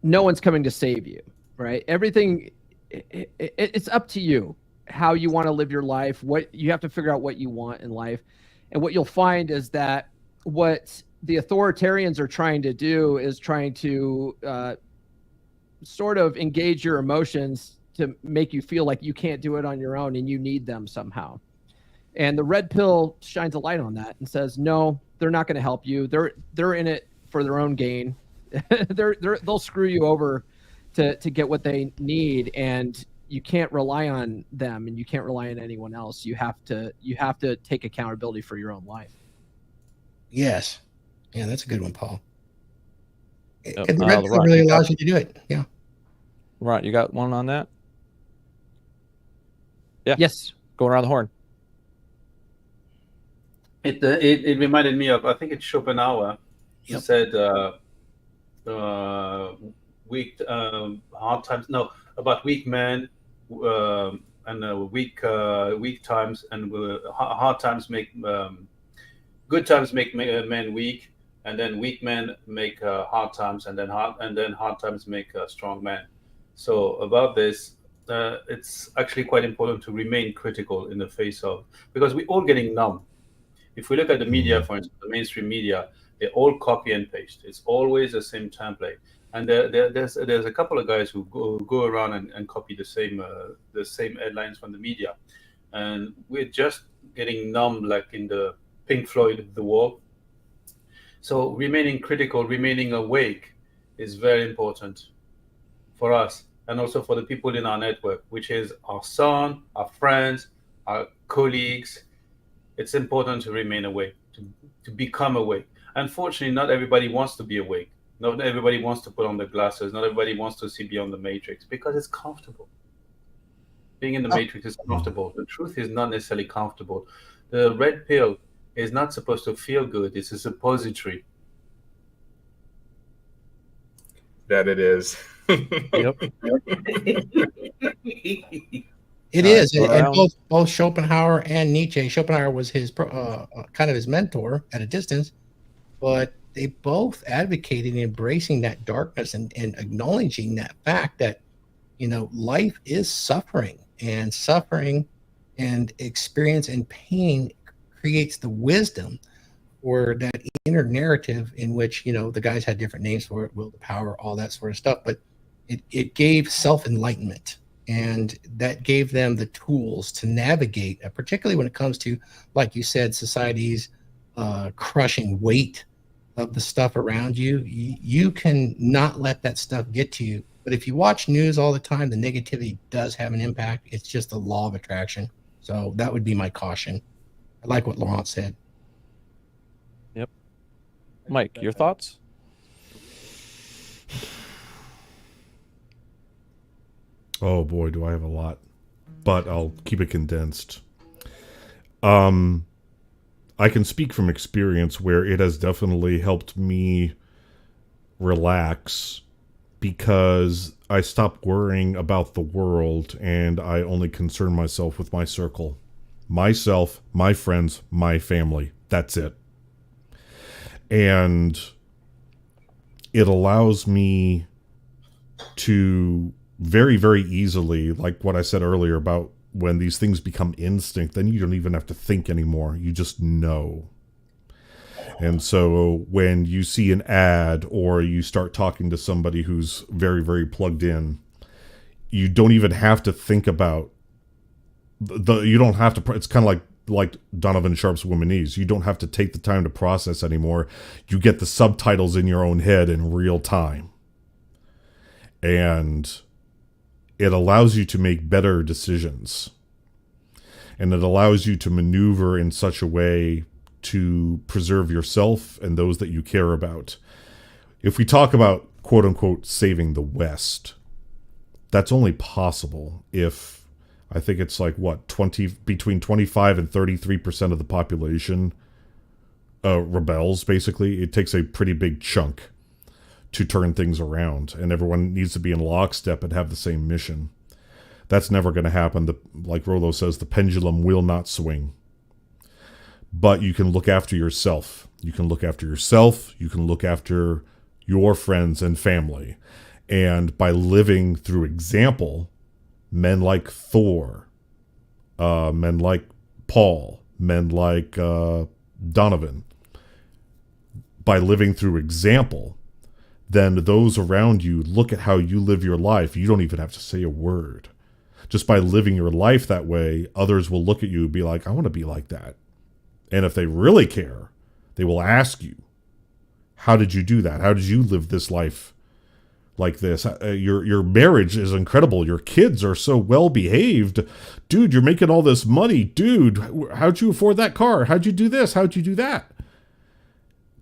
no one's coming to save you, right? Everything, it's up to you how you want to live your life. What you have to figure out what you want in life. And what you'll find is that what the authoritarians are trying to do is trying to sort of engage your emotions to make you feel like you can't do it on your own and you need them somehow. And the red pill shines a light on that and says, no, they're not going to help you. They're in it for their own gain. They'll screw you over to get what they need, and you can't rely on them and you can't rely on anyone else. You have to take accountability for your own life. Yes. Yeah, that's a good one, Paul. Yep. And the red pill really allows you to do it. Yeah. Right. You got one on that? Yeah. Yes. Going around the horn. It reminded me of, I think it's Schopenhauer. He said, hard times, no, about weak men, weak times, and hard times make good times make men weak, and then weak men make hard times, and then hard times make strong men. So about this, it's actually quite important to remain critical in the face of, because we're all getting numb. If we look at the media, for instance, the mainstream media, they all copy and paste. It's always the same template. And there's a couple of guys who go around and copy the same headlines from the media. And we're just getting numb, like in the Pink Floyd, The Wall. So remaining critical, remaining awake is very important for us, and also for the people in our network, which is our son, our friends, our colleagues. It's important to remain awake, to become awake. Unfortunately, not everybody wants to be awake. Not everybody wants to put on the glasses. Not everybody wants to see beyond the matrix because it's comfortable. Being in the matrix is comfortable. The truth is not necessarily comfortable. The red pill is not supposed to feel good. It's a suppository. That it is. Yep. It is, and both Schopenhauer and Nietzsche. Schopenhauer was his kind of his mentor at a distance, but they both advocated embracing that darkness and acknowledging that fact that, you know, life is suffering and experience and pain creates the wisdom or that inner narrative in which, you know, the guys had different names for it, will to power, all that sort of stuff, but it gave self-enlightenment. And that gave them the tools to navigate, particularly when it comes to, like you said, society's crushing weight of the stuff around you. You can not let that stuff get to you. But if you watch news all the time, the negativity does have an impact. It's just the law of attraction. So that would be my caution. I like what Laurent said. Yep. Mike, your thoughts? Oh boy, do I have a lot, but I'll keep it condensed. I can speak from experience where it has definitely helped me relax because I stopped worrying about the world and I only concern myself with my circle. Myself, my friends, my family. That's it. And it allows me to very, very easily, like what I said earlier about when these things become instinct, then you don't even have to think anymore. You just know. And so when you see an ad or you start talking to somebody who's very, very plugged in, you don't even have to think about you don't have to, it's kind of like Donovan Sharp's Womanese. You don't have to take the time to process anymore. You get the subtitles in your own head in real time. And it allows you to make better decisions. And it allows you to maneuver in such a way to preserve yourself and those that you care about. If we talk about, quote unquote, saving the West, that's only possible if, I think it's like, what, between 25 and 33% of the population rebels, basically. It takes a pretty big chunk to turn things around, and everyone needs to be in lockstep and have the same mission. That's never going to happen. Like Rolo says, the pendulum will not swing. But you can look after yourself. You can look after yourself. You can look after your friends and family. And by living through example, men like Thor, men like Paul, men like Donovan, by living through example, then those around you look at how you live your life. You don't even have to say a word. Just by living your life that way, others will look at you and be like, I want to be like that. And if they really care, they will ask you, how did you do that? How did you live this life like this? Your marriage is incredible. Your kids are so well behaved. Dude, you're making all this money. Dude, how'd you afford that car? How'd you do this? How'd you do that?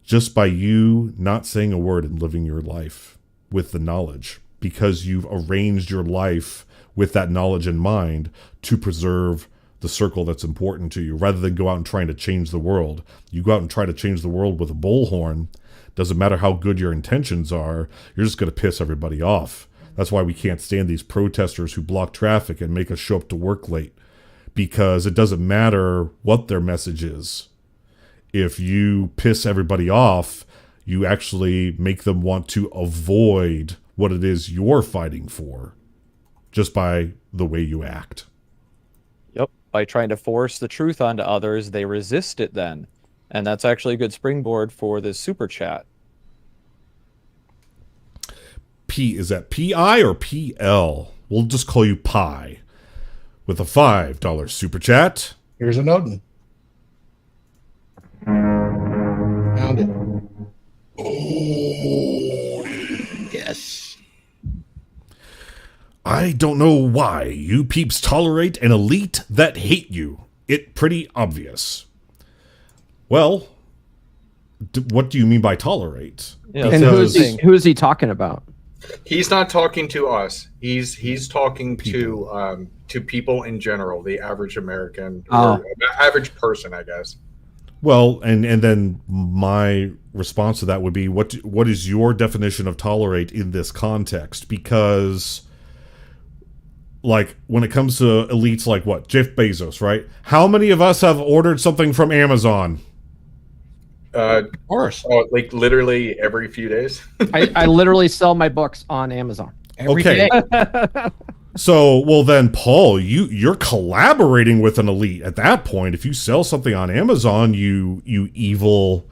Just by you not saying a word and living your life with the knowledge, because you've arranged your life with that knowledge in mind to preserve the circle that's important to you, rather than go out and trying to change the world. You go out and try to change the world with a bullhorn. Doesn't matter how good your intentions are, you're just going to piss everybody off. That's why we can't stand these protesters who block traffic and make us show up to work late, because it doesn't matter what their message is. If you piss everybody off, you actually make them want to avoid what it is you're fighting for just by the way you act. Yep. By trying to force the truth onto others, they resist it then. And that's actually a good springboard for this super chat. Is that P-I or P-L? We'll just call you Pi. With a $5 super chat. Here's an Odin. Found it. Oh, yes. I don't know why you peeps tolerate an elite that hate you. It pretty obvious. Well, what do you mean by tolerate? Yeah, and who is he talking about? He's not talking to us. He's talking to people in general, the average American, or average person, I guess. Well, and then my response to that would be, what is your definition of tolerate in this context? Because, like, when it comes to elites like what? Jeff Bezos, right? How many of us have ordered something from Amazon? Of course. Like literally every few days. I literally sell my books on Amazon. Every day. So, well then, Paul, you're collaborating with an elite at that point. If you sell something on Amazon, you evil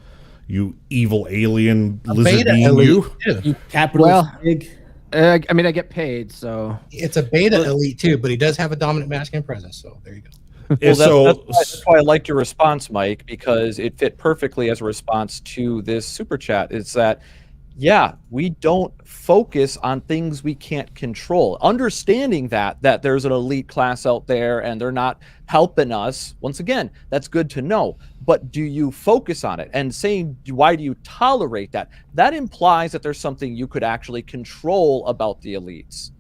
alien lizard being you capitalist pig. I mean, I get paid, so it's a beta elite too, but he does have a dominant masculine presence. So there you go. Well, that's why I liked your response, Mike, because it fit perfectly as a response to this super chat. It's that, yeah, we don't focus on things we can't control. Understanding that there's an elite class out there and they're not helping us, once again, that's good to know. But do you focus on it? And saying, why do you tolerate that? That implies that there's something you could actually control about the elites.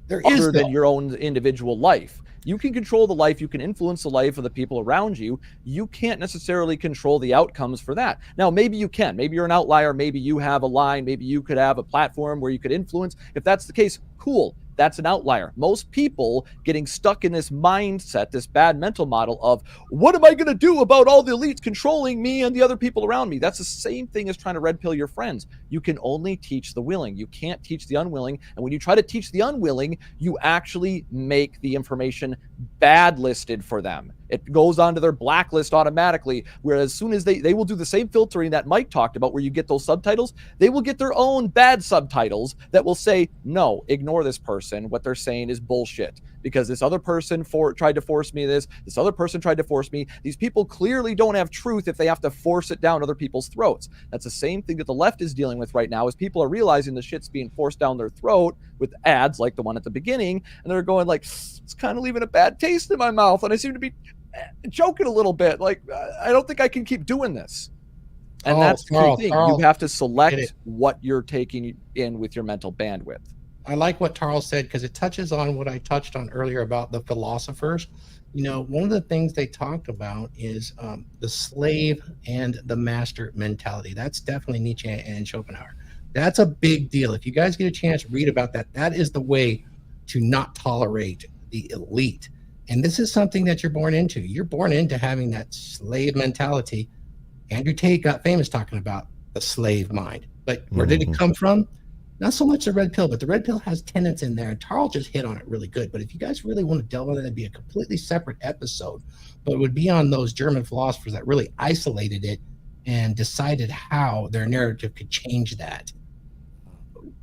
Other than your own individual life. You can control the life, you can influence the life of the people around you. You can't necessarily control the outcomes for that. Now, maybe you can. Maybe you're an outlier. Maybe you have a line. Maybe you could have a platform where you could influence. If that's the case, cool. That's an outlier. Most people getting stuck in this mindset, this bad mental model of, what am I going to do about all the elites controlling me and the other people around me? That's the same thing as trying to red pill your friends. You can only teach the willing. You can't teach the unwilling. And when you try to teach the unwilling, you actually make the information bad listed for them. It goes onto their blacklist automatically, whereas as soon as they will do the same filtering that Mike talked about, where you get those subtitles, they will get their own bad subtitles that will say, no, ignore this person. What they're saying is bullshit because this other person tried to force me this other person tried to force me. These people clearly don't have truth if they have to force it down other people's throats. That's the same thing that the left is dealing with right now, is people are realizing the shit's being forced down their throat with ads like the one at the beginning, and they're going like, it's kind of leaving a bad taste in my mouth, and I seem to be joking a little bit. Like, I don't think I can keep doing this. And that's the key thing. You have to select what you're taking in with your mental bandwidth. I like what Charles said because it touches on what I touched on earlier about the philosophers. You know, one of the things they talked about is the slave and the master mentality. That's definitely Nietzsche and Schopenhauer. That's a big deal. If you guys get a chance, read about that. That is the way to not tolerate the elite. And this is something that you're born into. You're born into having that slave mentality. Andrew Tate got famous talking about the slave mind. But where did it come from? Not so much the red pill, but the red pill has tenets in there. And Tarl just hit on it really good. But if you guys really want to delve into that, it'd be a completely separate episode. But it would be on those German philosophers that really isolated it and decided how their narrative could change that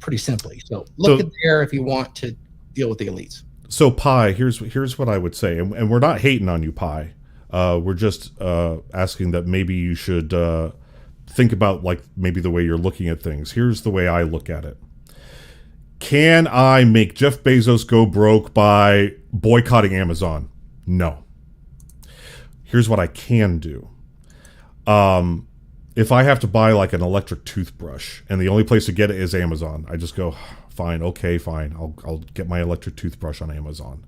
pretty simply. So look at there if you want to deal with the elites. So Pi, here's what I would say, and we're not hating on you, Pi. We're just asking that maybe you should think about like maybe the way you're looking at things. Here's the way I look at it. Can I make Jeff Bezos go broke by boycotting Amazon? No. Here's what I can do. If I have to buy like an electric toothbrush and the only place to get it is Amazon, I just go, fine, okay, fine. I'll get my electric toothbrush on Amazon.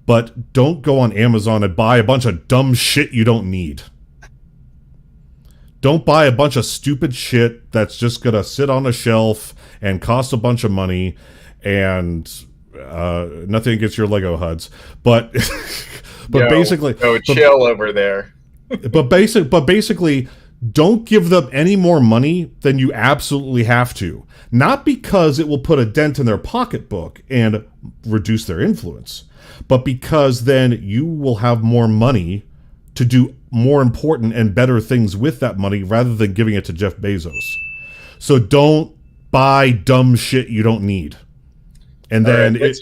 But don't go on Amazon and buy a bunch of dumb shit you don't need. Don't buy a bunch of stupid shit that's just going to sit on a shelf and cost a bunch of money and nothing against your Lego Huds, but basically, chill over there. but basically, don't give them any more money than you absolutely have to. Not because it will put a dent in their pocketbook and reduce their influence, but because then you will have more money to do more important and better things with that money rather than giving it to Jeff Bezos. So don't buy dumb shit you don't need. And then this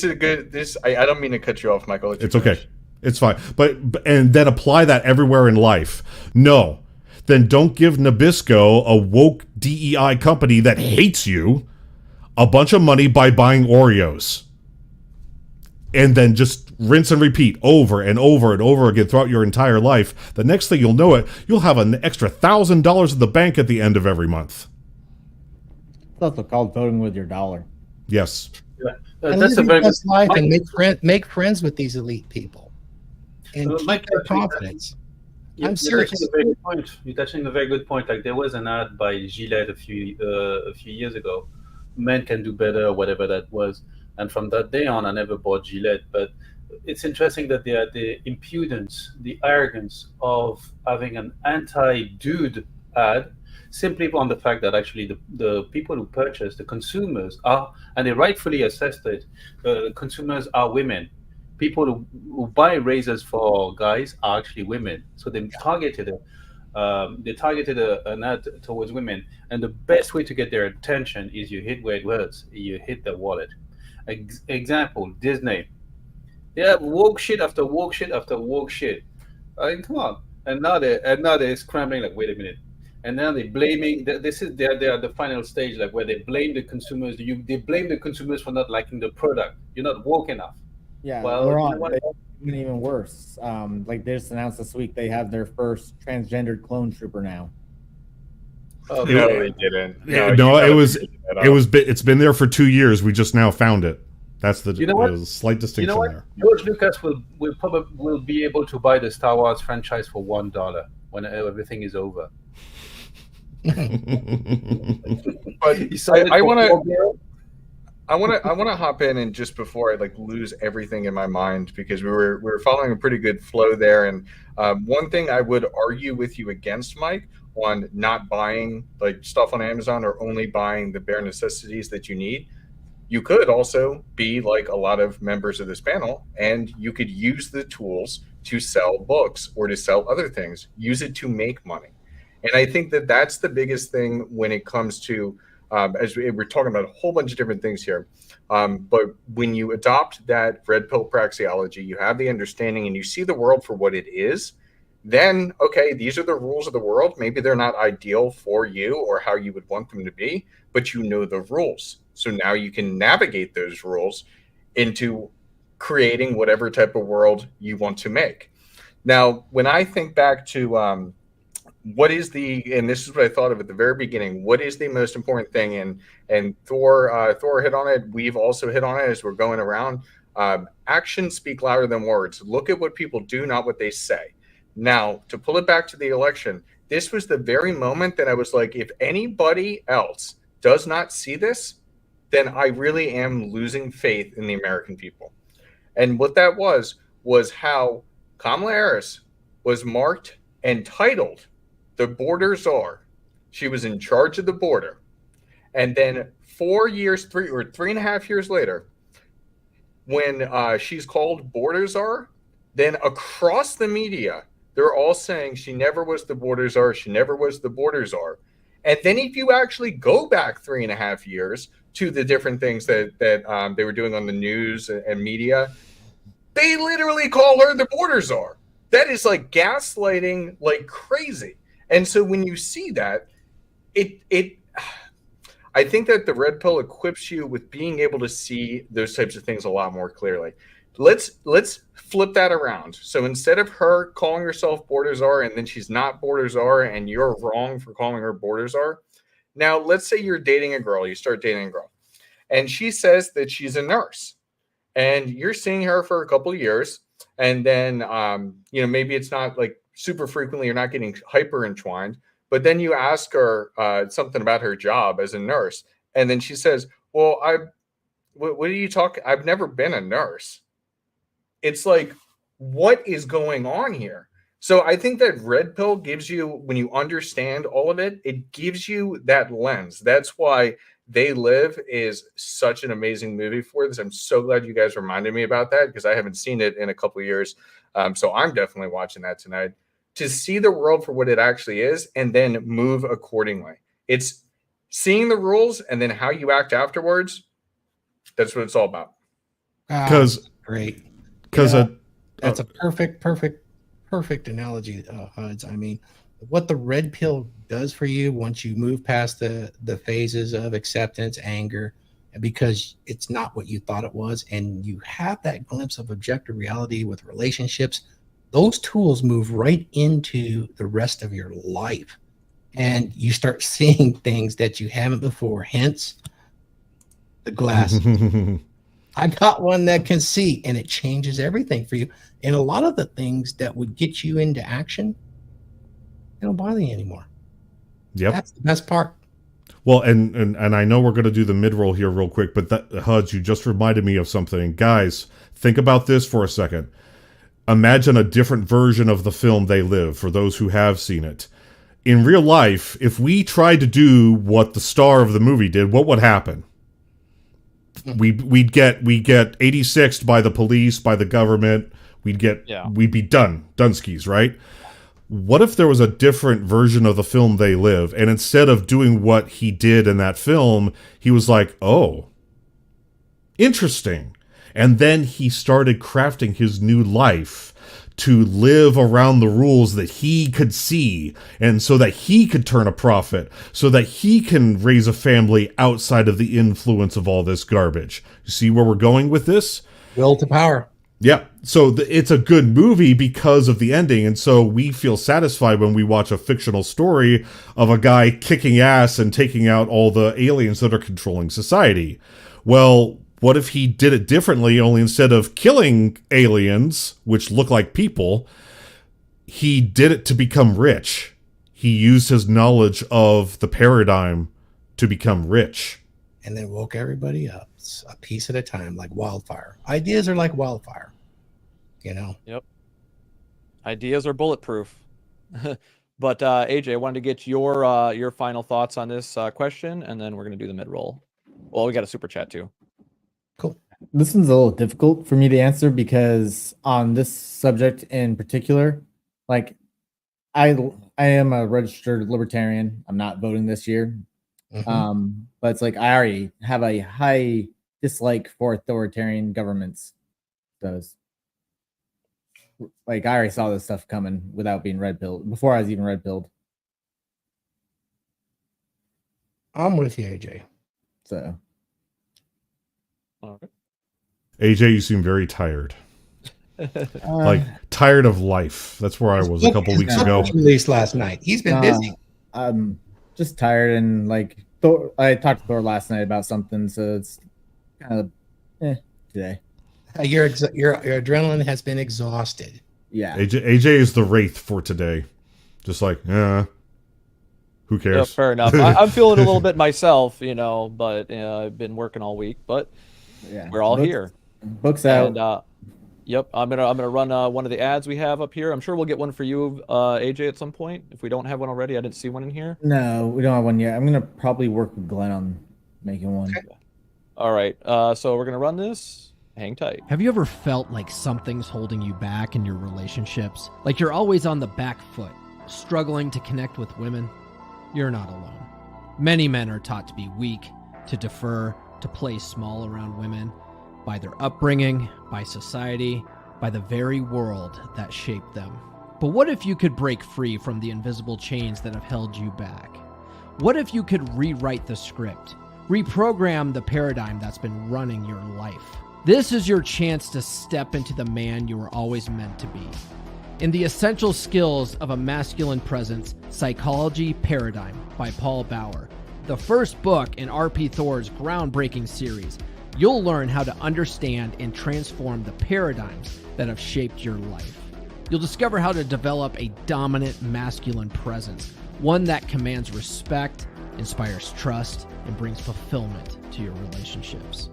is a good. I don't mean to cut you off, Michael. It's okay. It's fine. But and then apply that everywhere in life. No. Then don't give Nabisco, a woke DEI company that hates you, a bunch of money by buying Oreos. And then just rinse and repeat over and over and over again throughout your entire life. The next thing you'll know you'll have an extra $1,000 in the bank at the end of every month. It's also called voting with your dollar. Yes. And that's a very good life and make friends with these elite people and keep their confidence. You're touching a very good point. You're touching a very good point. Like there was an ad by Gillette a few years ago. Men can do better, whatever that was. And from that day on, I never bought Gillette. But it's interesting that they had the impudence, the arrogance of having an anti-dude ad, simply on the fact that actually the people who purchase, the consumers are, and they rightfully assessed it, consumers are women. People who buy razors for guys are actually women. So they targeted an ad towards women. And the best way to get their attention is you hit where it hurts. You hit the wallet. Example, Disney. They have woke shit after woke shit after woke shit. I mean, come on. And now they're scrambling like, wait a minute. And now they're blaming. They're at the final stage, like where they blame the consumers. They blame the consumers for not liking the product. You're not woke enough. Yeah, well, Laurent, even worse. Like they just announced this week, they have their first transgendered clone trooper now. Oh no, they didn't. It's been there for 2 years. We just now found it. That's the slight distinction you know what? there. George Lucas will be able to buy the Star Wars franchise for $1 when everything is over. But I want to hop in and just before I lose everything in my mind, because we were following a pretty good flow there. And one thing I would argue with you against, Mike, on not buying stuff on Amazon or only buying the bare necessities that you need. You could also be like a lot of members of this panel, and you could use the tools to sell books or to sell other things. Use it to make money. And I think that that's the biggest thing when it comes to, as we're talking about a whole bunch of different things here. But when you adopt that red pill praxeology, you have the understanding and you see the world for what it is, then, okay, these are the rules of the world. Maybe they're not ideal for you or how you would want them to be, but you know the rules. So now you can navigate those rules into creating whatever type of world you want to make. Now, when I think back to and this is what I thought of at the very beginning, what is the most important thing? And Thor hit on it. We've also hit on it as we're going around. Actions speak louder than words. Look at what people do, not what they say. Now, to pull it back to the election, this was the very moment that I was like, if anybody else does not see this, then I really am losing faith in the American people. And what that was how Kamala Harris was marked and titled the border czar. She was in charge of the border. And then 3.5 years later, when she's called border czar, then across the media, they're all saying she never was the border czar. She never was the border czar. And then if you actually go back 3.5 years to the different things that they were doing on the news and media, they literally call her the border czar. That is like gaslighting like crazy. And so when you see that, I think that the red pill equips you with being able to see those types of things a lot more clearly. Let's flip that around. So instead of her calling herself border czar and then she's not border czar and you're wrong for calling her border czar. Now, let's say you're dating a girl, you start dating a girl, and she says that she's a nurse and you're seeing her for a couple of years. And then, maybe it's not like super frequently, you're not getting hyper entwined, but then you ask her something about her job as a nurse. And then she says, well, What are you talking? I've never been a nurse. It's like, what is going on here? So I think that red pill gives you, when you understand all of it, it gives you that lens. That's why They Live is such an amazing movie for this. I'm so glad you guys reminded me about that because I haven't seen it in a couple of years. So I'm definitely watching that tonight to see the world for what it actually is and then move accordingly. It's seeing the rules and then how you act afterwards. That's what it's all about. Because great. Because that's a perfect analogy, Huds. I mean, what the red pill does for you once you move past the phases of acceptance, anger, because it's not what you thought it was, and you have that glimpse of objective reality with relationships, those tools move right into the rest of your life. And you start seeing things that you haven't before, hence the glasses. I got one that can see, and it changes everything for you. And a lot of the things that would get you into action, they don't bother you anymore. Yep. That's the best part. Well, and I know we're going to do the mid-roll here real quick, but Huds, you just reminded me of something. Guys, think about this for a second. Imagine a different version of the film They Live, for those who have seen it. In real life, if we tried to do what the star of the movie did, what would happen? We'd get 86'd by the police, by the government. We'd be Dunskies, right? What if there was a different version of the film They Live, and instead of doing what he did in that film, he was like, oh, interesting. And then he started crafting his new life to live around the rules that he could see, and so that he could turn a profit, so that he can raise a family outside of the influence of all this garbage. You see where we're going with this? Will to power. Yeah. So it's a good movie because of the ending, and so we feel satisfied when we watch a fictional story of a guy kicking ass and taking out all the aliens that are controlling society. Well, what if he did it differently, only instead of killing aliens, which look like people, he did it to become rich. He used his knowledge of the paradigm to become rich. And then woke everybody up a piece at a time, like wildfire. Ideas are like wildfire, you know? Yep. Ideas are bulletproof. But AJ, I wanted to get your final thoughts on this question, and then we're going to do the mid-roll. Well, we got a super chat too. Cool. This one's a little difficult for me to answer because on this subject in particular, like I am a registered libertarian. I'm not voting this year. But it's like I already have a high dislike for authoritarian governments. So like I already saw this stuff coming without being red pilled, before I was even red pilled. I'm with you, AJ. So AJ, you seem very tired. Like tired of life. That's where I was a couple weeks ago. Released last night. He's been busy. I'm just tired, and like Thor, I talked to Thor last night about something, so it's kind of today. Your adrenaline has been exhausted. Yeah. AJ is the wraith for today. Just like, who cares? Yeah, fair enough. I'm feeling a little bit myself, but I've been working all week, but yeah, we're all here. Books out. And, yep, I'm gonna run one of the ads we have up here. I'm sure we'll get one for you, AJ, at some point. If we don't have one already, I didn't see one in here. No, we don't have one yet. I'm gonna probably work with Glenn on making one. Okay. All right, so we're gonna run this. Hang tight. Have you ever felt like something's holding you back in your relationships? Like you're always on the back foot, struggling to connect with women? You're not alone. Many men are taught to be weak, to defer, to play small around women, by their upbringing, by society, by the very world that shaped them. But what if you could break free from the invisible chains that have held you back? What if you could rewrite the script, reprogram the paradigm that's been running your life? This is your chance to step into the man you were always meant to be. In The Essential Skills of a Masculine Presence, Psychology Paradigm by Paul Bauer, the first book in R.P. Thor's groundbreaking series, you'll learn how to understand and transform the paradigms that have shaped your life. You'll discover how to develop a dominant masculine presence, one that commands respect, inspires trust, and brings fulfillment to your relationships.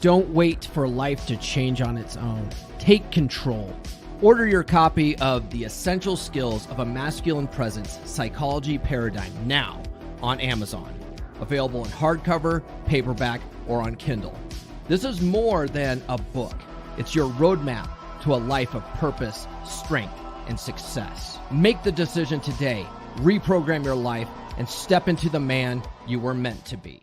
Don't wait for life to change on its own. Take control. Order your copy of The Essential Skills of a Masculine Presence Psychology Paradigm now on Amazon. Available in hardcover, paperback, or on Kindle. This is more than a book. It's your roadmap to a life of purpose, strength, and success. Make the decision today. Reprogram your life and step into the man you were meant to be.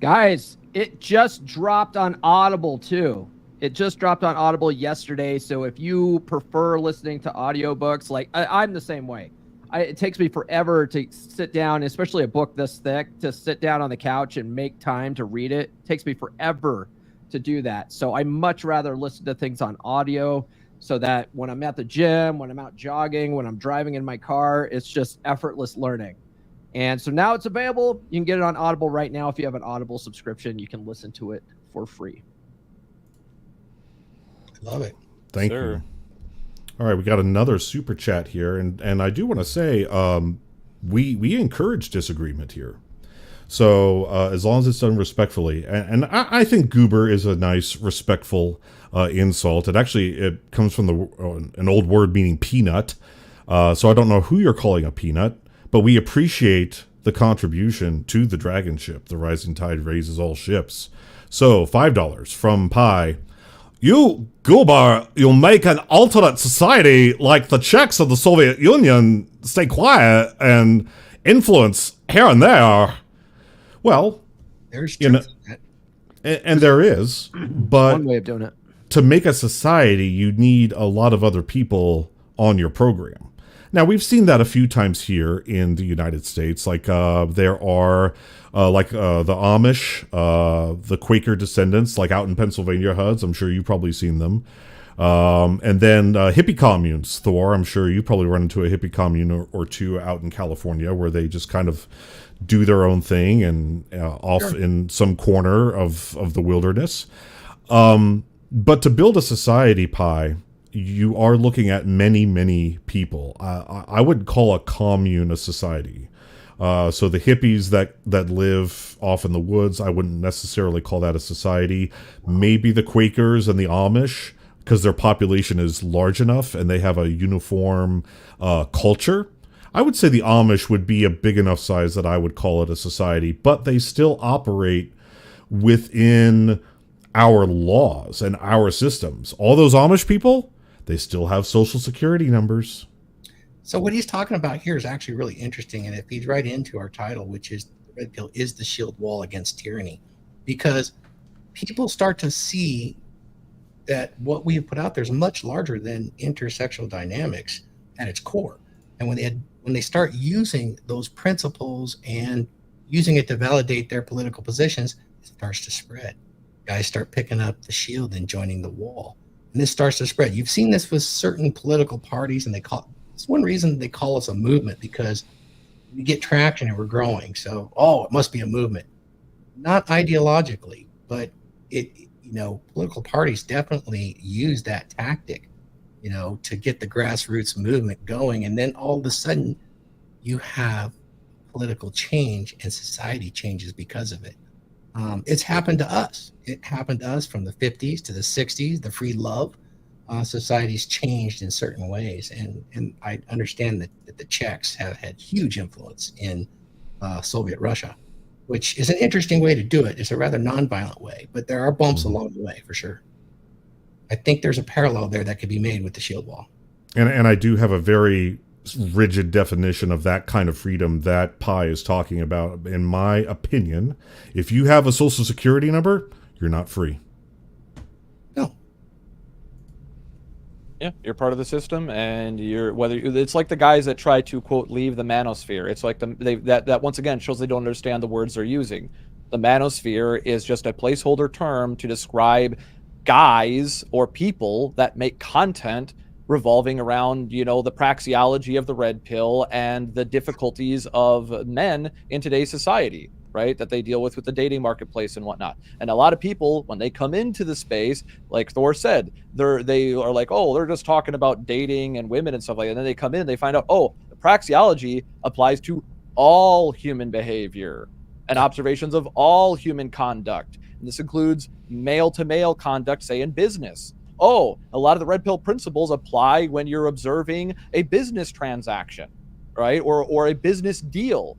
Guys, it just dropped on Audible too. It just dropped on Audible yesterday. So if you prefer listening to audiobooks, like I'm the same way. It takes me forever to sit down, especially a book this thick, to sit down on the couch and make time to read it. It takes me forever to do that. So I much rather listen to things on audio so that when I'm at the gym, when I'm out jogging, when I'm driving in my car, it's just effortless learning. And so now it's available. You can get it on Audible right now. If you have an Audible subscription, you can listen to it for free. Love it. Thank you. All right, we got another super chat here, and I do want to say we encourage disagreement here. So as long as it's done respectfully, and I think goober is a nice, respectful insult. It comes from an old word meaning peanut. So I don't know who you're calling a peanut, but we appreciate the contribution to the Dragonship. The rising tide raises all ships. So $5 from Pi. You, goober, you'll make an alternate society like the Czechs of the Soviet Union. Stay quiet and influence here and there. Well, there's and there is, but one way of doing it. To make a society, you need a lot of other people on your program. Now, we've seen that a few times here in the United States. Like there are the Amish, the Quaker descendants, like out in Pennsylvania, Huds. I'm sure you've probably seen them. And then hippie communes, Thor. I'm sure you probably run into a hippie commune or two out in California where they just kind of do their own thing and off in some corner of the wilderness. But to build a society, Pi, you are looking at many, many people. I would call a commune a society. So the hippies that live off in the woods, I wouldn't necessarily call that a society. Maybe the Quakers and the Amish, because their population is large enough and they have a uniform culture. I would say the Amish would be a big enough size that I would call it a society, but they still operate within our laws and our systems. All those Amish people, they still have social security numbers. So what he's talking about here is actually really interesting, and it feeds right into our title, which is the Red Pill is the shield wall against tyranny, because people start to see that what we have put out there is much larger than intersexual dynamics at its core. And when they start using those principles and using it to validate their political positions, it starts to spread. Guys start picking up the shield and joining the wall. And this starts to spread. You've seen this with certain political parties, and it's one reason they call us a movement, because we get traction and we're growing. So, it must be a movement. Not ideologically, but political parties definitely use that tactic, to get the grassroots movement going. And then all of a sudden you have political change and society changes because of it. It's happened to us. It happened to us from the 50s to the 60s, the free love. Societies changed in certain ways. And I understand that the Czechs have had huge influence in Soviet Russia, which is an interesting way to do it. It's a rather nonviolent way, but there are bumps along the way for sure. I think there's a parallel there that could be made with the shield wall. And I do have a very rigid definition of that kind of freedom that Pi is talking about. In my opinion, if you have a social security number, you're not free. No. Yeah, you're part of the system, and it's like the guys that try to quote leave the manosphere. It's like that once again shows they don't understand the words they're using. The manosphere is just a placeholder term to describe guys or people that make content revolving around, the praxeology of the red pill and the difficulties of men in today's society, right? That they deal with the dating marketplace and whatnot. And a lot of people, when they come into the space, like Thor said, they are like, they're just talking about dating and women and stuff like that. And then they come in, they find out, the praxeology applies to all human behavior and observations of all human conduct. And this includes male-to-male conduct, say in business. Oh, a lot of the red pill principles apply when you're observing a business transaction, right? Or a business deal.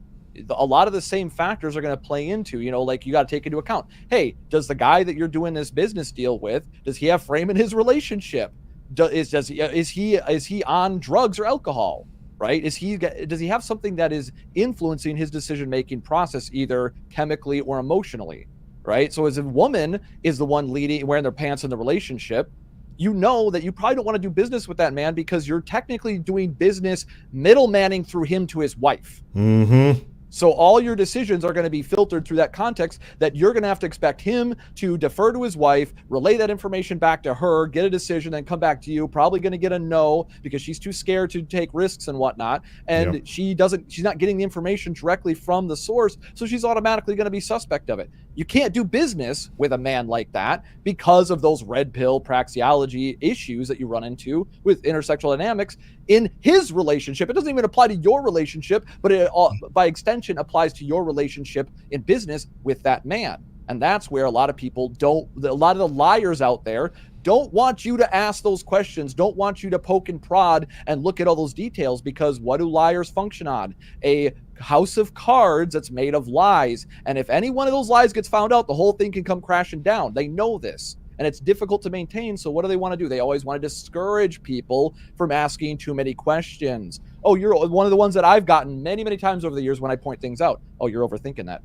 A lot of the same factors are going to play into, like you got to take into account. Hey, does the guy that you're doing this business deal with, does he have frame in his relationship? Is he on drugs or alcohol? Right? Does he have something that is influencing his decision-making process, either chemically or emotionally? Right? So as a woman is the one wearing their pants in the relationship, you know that you probably don't want to do business with that man because you're technically doing business middlemaning through him to his wife. Mm-hmm. So all your decisions are going to be filtered through that context, that you're going to have to expect him to defer to his wife, relay that information back to her, get a decision, then come back to you. Probably going to get a no because she's too scared to take risks and whatnot. And she's not getting the information directly from the source. So she's automatically going to be suspect of it. You can't do business with a man like that because of those red pill praxeology issues that you run into with intersexual dynamics in his relationship. It doesn't even apply to your relationship, but it by extension applies to your relationship in business with that man. And that's where a lot of people a lot of the liars out there don't want you to ask those questions, don't want you to poke and prod and look at all those details, because what do liars function on? A house of cards that's made of lies. And if any one of those lies gets found out, the whole thing can come crashing down. They know this. And it's difficult to maintain. So what do they want to do? They always want to discourage people from asking too many questions. Oh, you're one of the ones that I've gotten many, many times over the years when I point things out. Oh, you're overthinking that.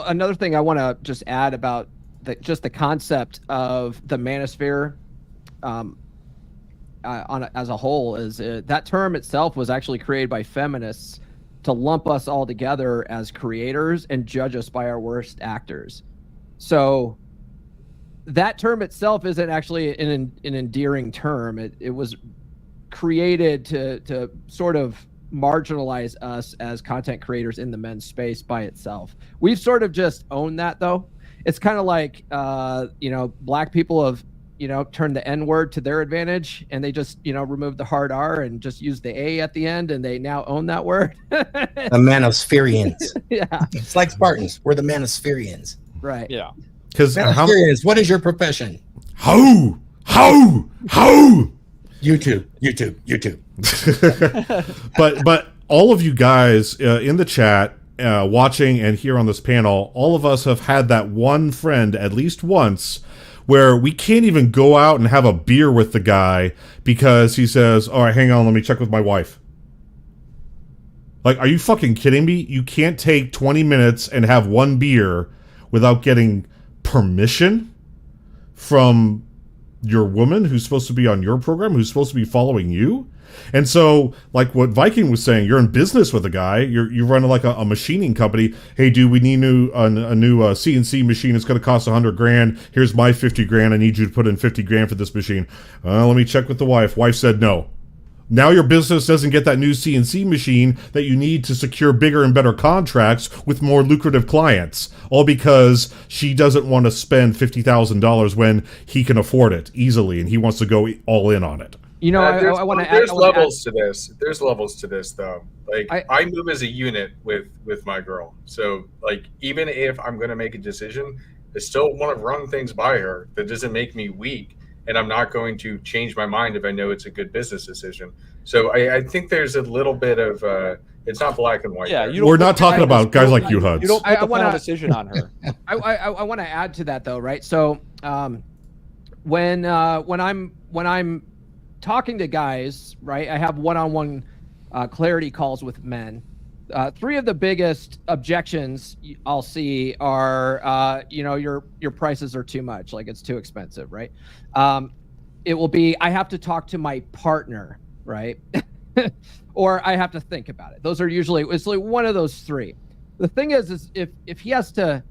Another thing I want to just add about just the concept of the manosphere as a whole is that term itself was actually created by feminists to lump us all together as creators and judge us by our worst actors. So that term itself isn't actually an endearing term. It was created to sort of marginalize us as content creators in the men's space by itself. We've sort of just owned that, though. It's kind of like, black people have, turned the N word to their advantage, and they just, removed the hard R and just used the A at the end, and they now own that word. The Manospherians. Yeah. It's like Spartans. We're the Manospherians. Right. Yeah. Because what is your profession? How? YouTube. but all of you guys in the chat, watching and here on this panel, all of us have had that one friend at least once where we can't even go out and have a beer with the guy because he says, all right, hang on, let me check with my wife. Like, are you fucking kidding me? You can't take 20 minutes and have one beer without getting permission from your woman who's supposed to be on your program, who's supposed to be following you. And so, like what Viking was saying, you're in business with a guy, you're running like a machining company. Hey, dude, we need a new CNC machine. It's going to cost $100,000. Here's my $50,000. I need you to put in $50,000 for this machine. Let me check with the wife. Wife said no. Now your business doesn't get that new CNC machine that you need to secure bigger and better contracts with more lucrative clients, all because she doesn't want to spend $50,000 when he can afford it easily and he wants to go all in on it. I want to add. There's levels to this. There's levels to this, though. Like, I move as a unit with my girl. So, like, even if I'm going to make a decision, I still want to run things by her. That doesn't make me weak. And I'm not going to change my mind if I know it's a good business decision. So I think there's a little bit of it's not black and white. Yeah, we're not talking about guys like you, Huds. You don't put the final decision on her. I want to add to that, though, right? So when I'm talking to guys, right, I have one-on-one clarity calls with men. Three of the biggest objections I'll see are, your prices are too much, like it's too expensive, right? It will be, I have to talk to my partner, right? Or I have to think about it. Those are usually, it's like one of those three. The thing is if he has to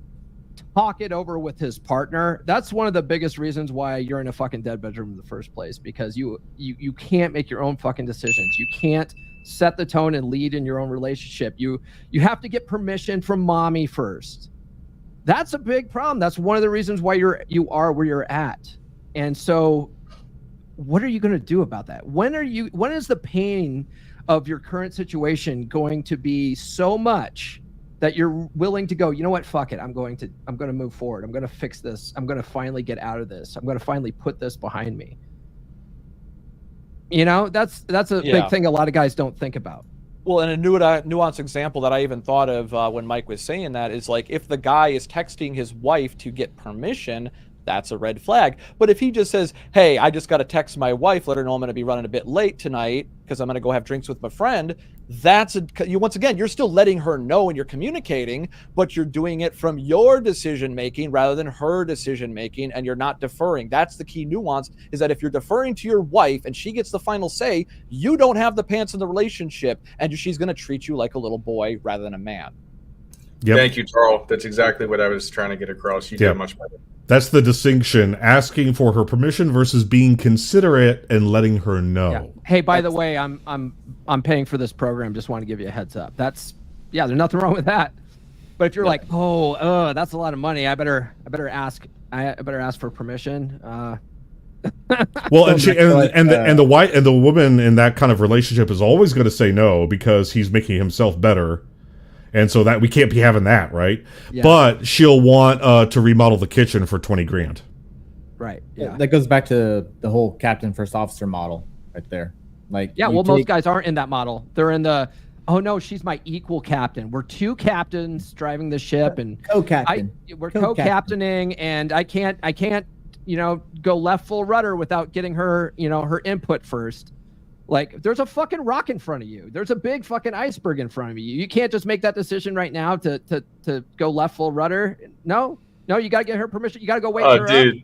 talk it over with his partner, that's one of the biggest reasons why you're in a fucking dead bedroom in the first place, because you can't make your own fucking decisions. You can't set the tone and lead in your own relationship. You have to get permission from mommy first. That's a big problem. That's one of the reasons why you are where you're at. And so what are you going to do about that? When is the pain of your current situation going to be so much that you're willing to go, you know what, fuck it, I'm going to move forward, I'm going to fix this, I'm going to finally get out of this, I'm going to finally put this behind me. You know, that's a big thing a lot of guys don't think about. Well, and a nuanced example that I even thought of when Mike was saying that is like, if the guy is texting his wife to get permission, that's a red flag. But if he just says, hey, I just got to text my wife, let her know I'm going to be running a bit late tonight because I'm going to go have drinks with my friend, once again, you're still letting her know and you're communicating, but you're doing it from your decision making rather than her decision making, and you're not deferring. That's the key nuance, is that if you're deferring to your wife and she gets the final say, you don't have the pants in the relationship, and she's going to treat you like a little boy rather than a man. Thank you, Carl. That's exactly what I was trying to get across. You did much better. That's the distinction: asking for her permission versus being considerate and letting her know. Yeah. Hey, by the way, I'm paying for this program. Just want to give you a heads up. There's nothing wrong with that. But if you're like, oh, that's a lot of money, I better ask for permission. Well, and the woman in that kind of relationship is always going to say no because he's making himself better. And so that we can't be having that, right? Yeah. But she'll want to remodel the kitchen for 20 grand. Right. Yeah. That goes back to the whole captain first officer model right there. Like, most guys aren't in that model. They're in the, oh no, she's my equal captain. We're two captains driving the ship, and we're co-captaining, and I can't, go left full rudder without getting her, her input first. Like, there's a fucking rock in front of you. There's a big fucking iceberg in front of you. You can't just make that decision right now to go left full rudder. No, you gotta get her permission. You gotta go wait for her. Dude,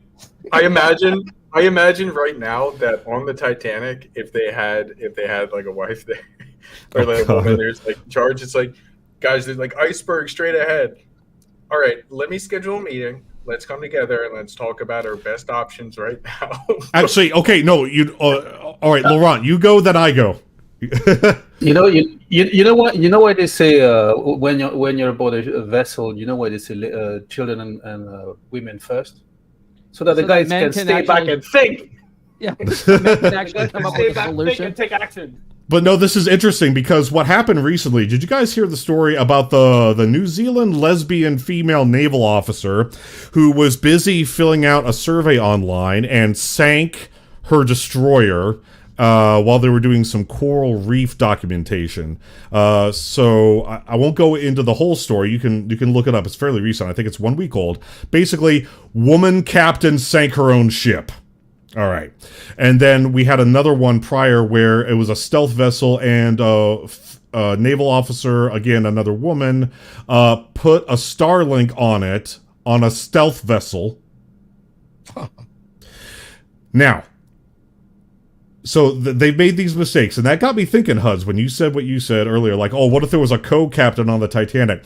I imagine right now that on the Titanic, if they had like a wife there, or like a woman there's like in charge, it's like, guys, there's like iceberg straight ahead. All right, let me schedule a meeting. Let's come together and let's talk about our best options right now. Actually, okay, no, all right, Laurent, you go, then I go. You know what they say when you're aboard a vessel. You know what they say, children and women first, so that the guys can stay back and think. Yeah, men can actually come up with a solution and take action. But no, this is interesting because what happened recently, did you guys hear the story about the New Zealand lesbian female naval officer who was busy filling out a survey online and sank her destroyer while they were doing some coral reef documentation? So I won't go into the whole story. You can look it up. It's fairly recent. I think it's 1 week old. Basically, woman captain sank her own ship. All right. And then we had another one prior where it was a stealth vessel and a naval officer, again, another woman, put a Starlink on it on a stealth vessel. Now, so they've made these mistakes, and that got me thinking, Huds, when you said what you said earlier, like, oh, what if there was a co-captain on the Titanic?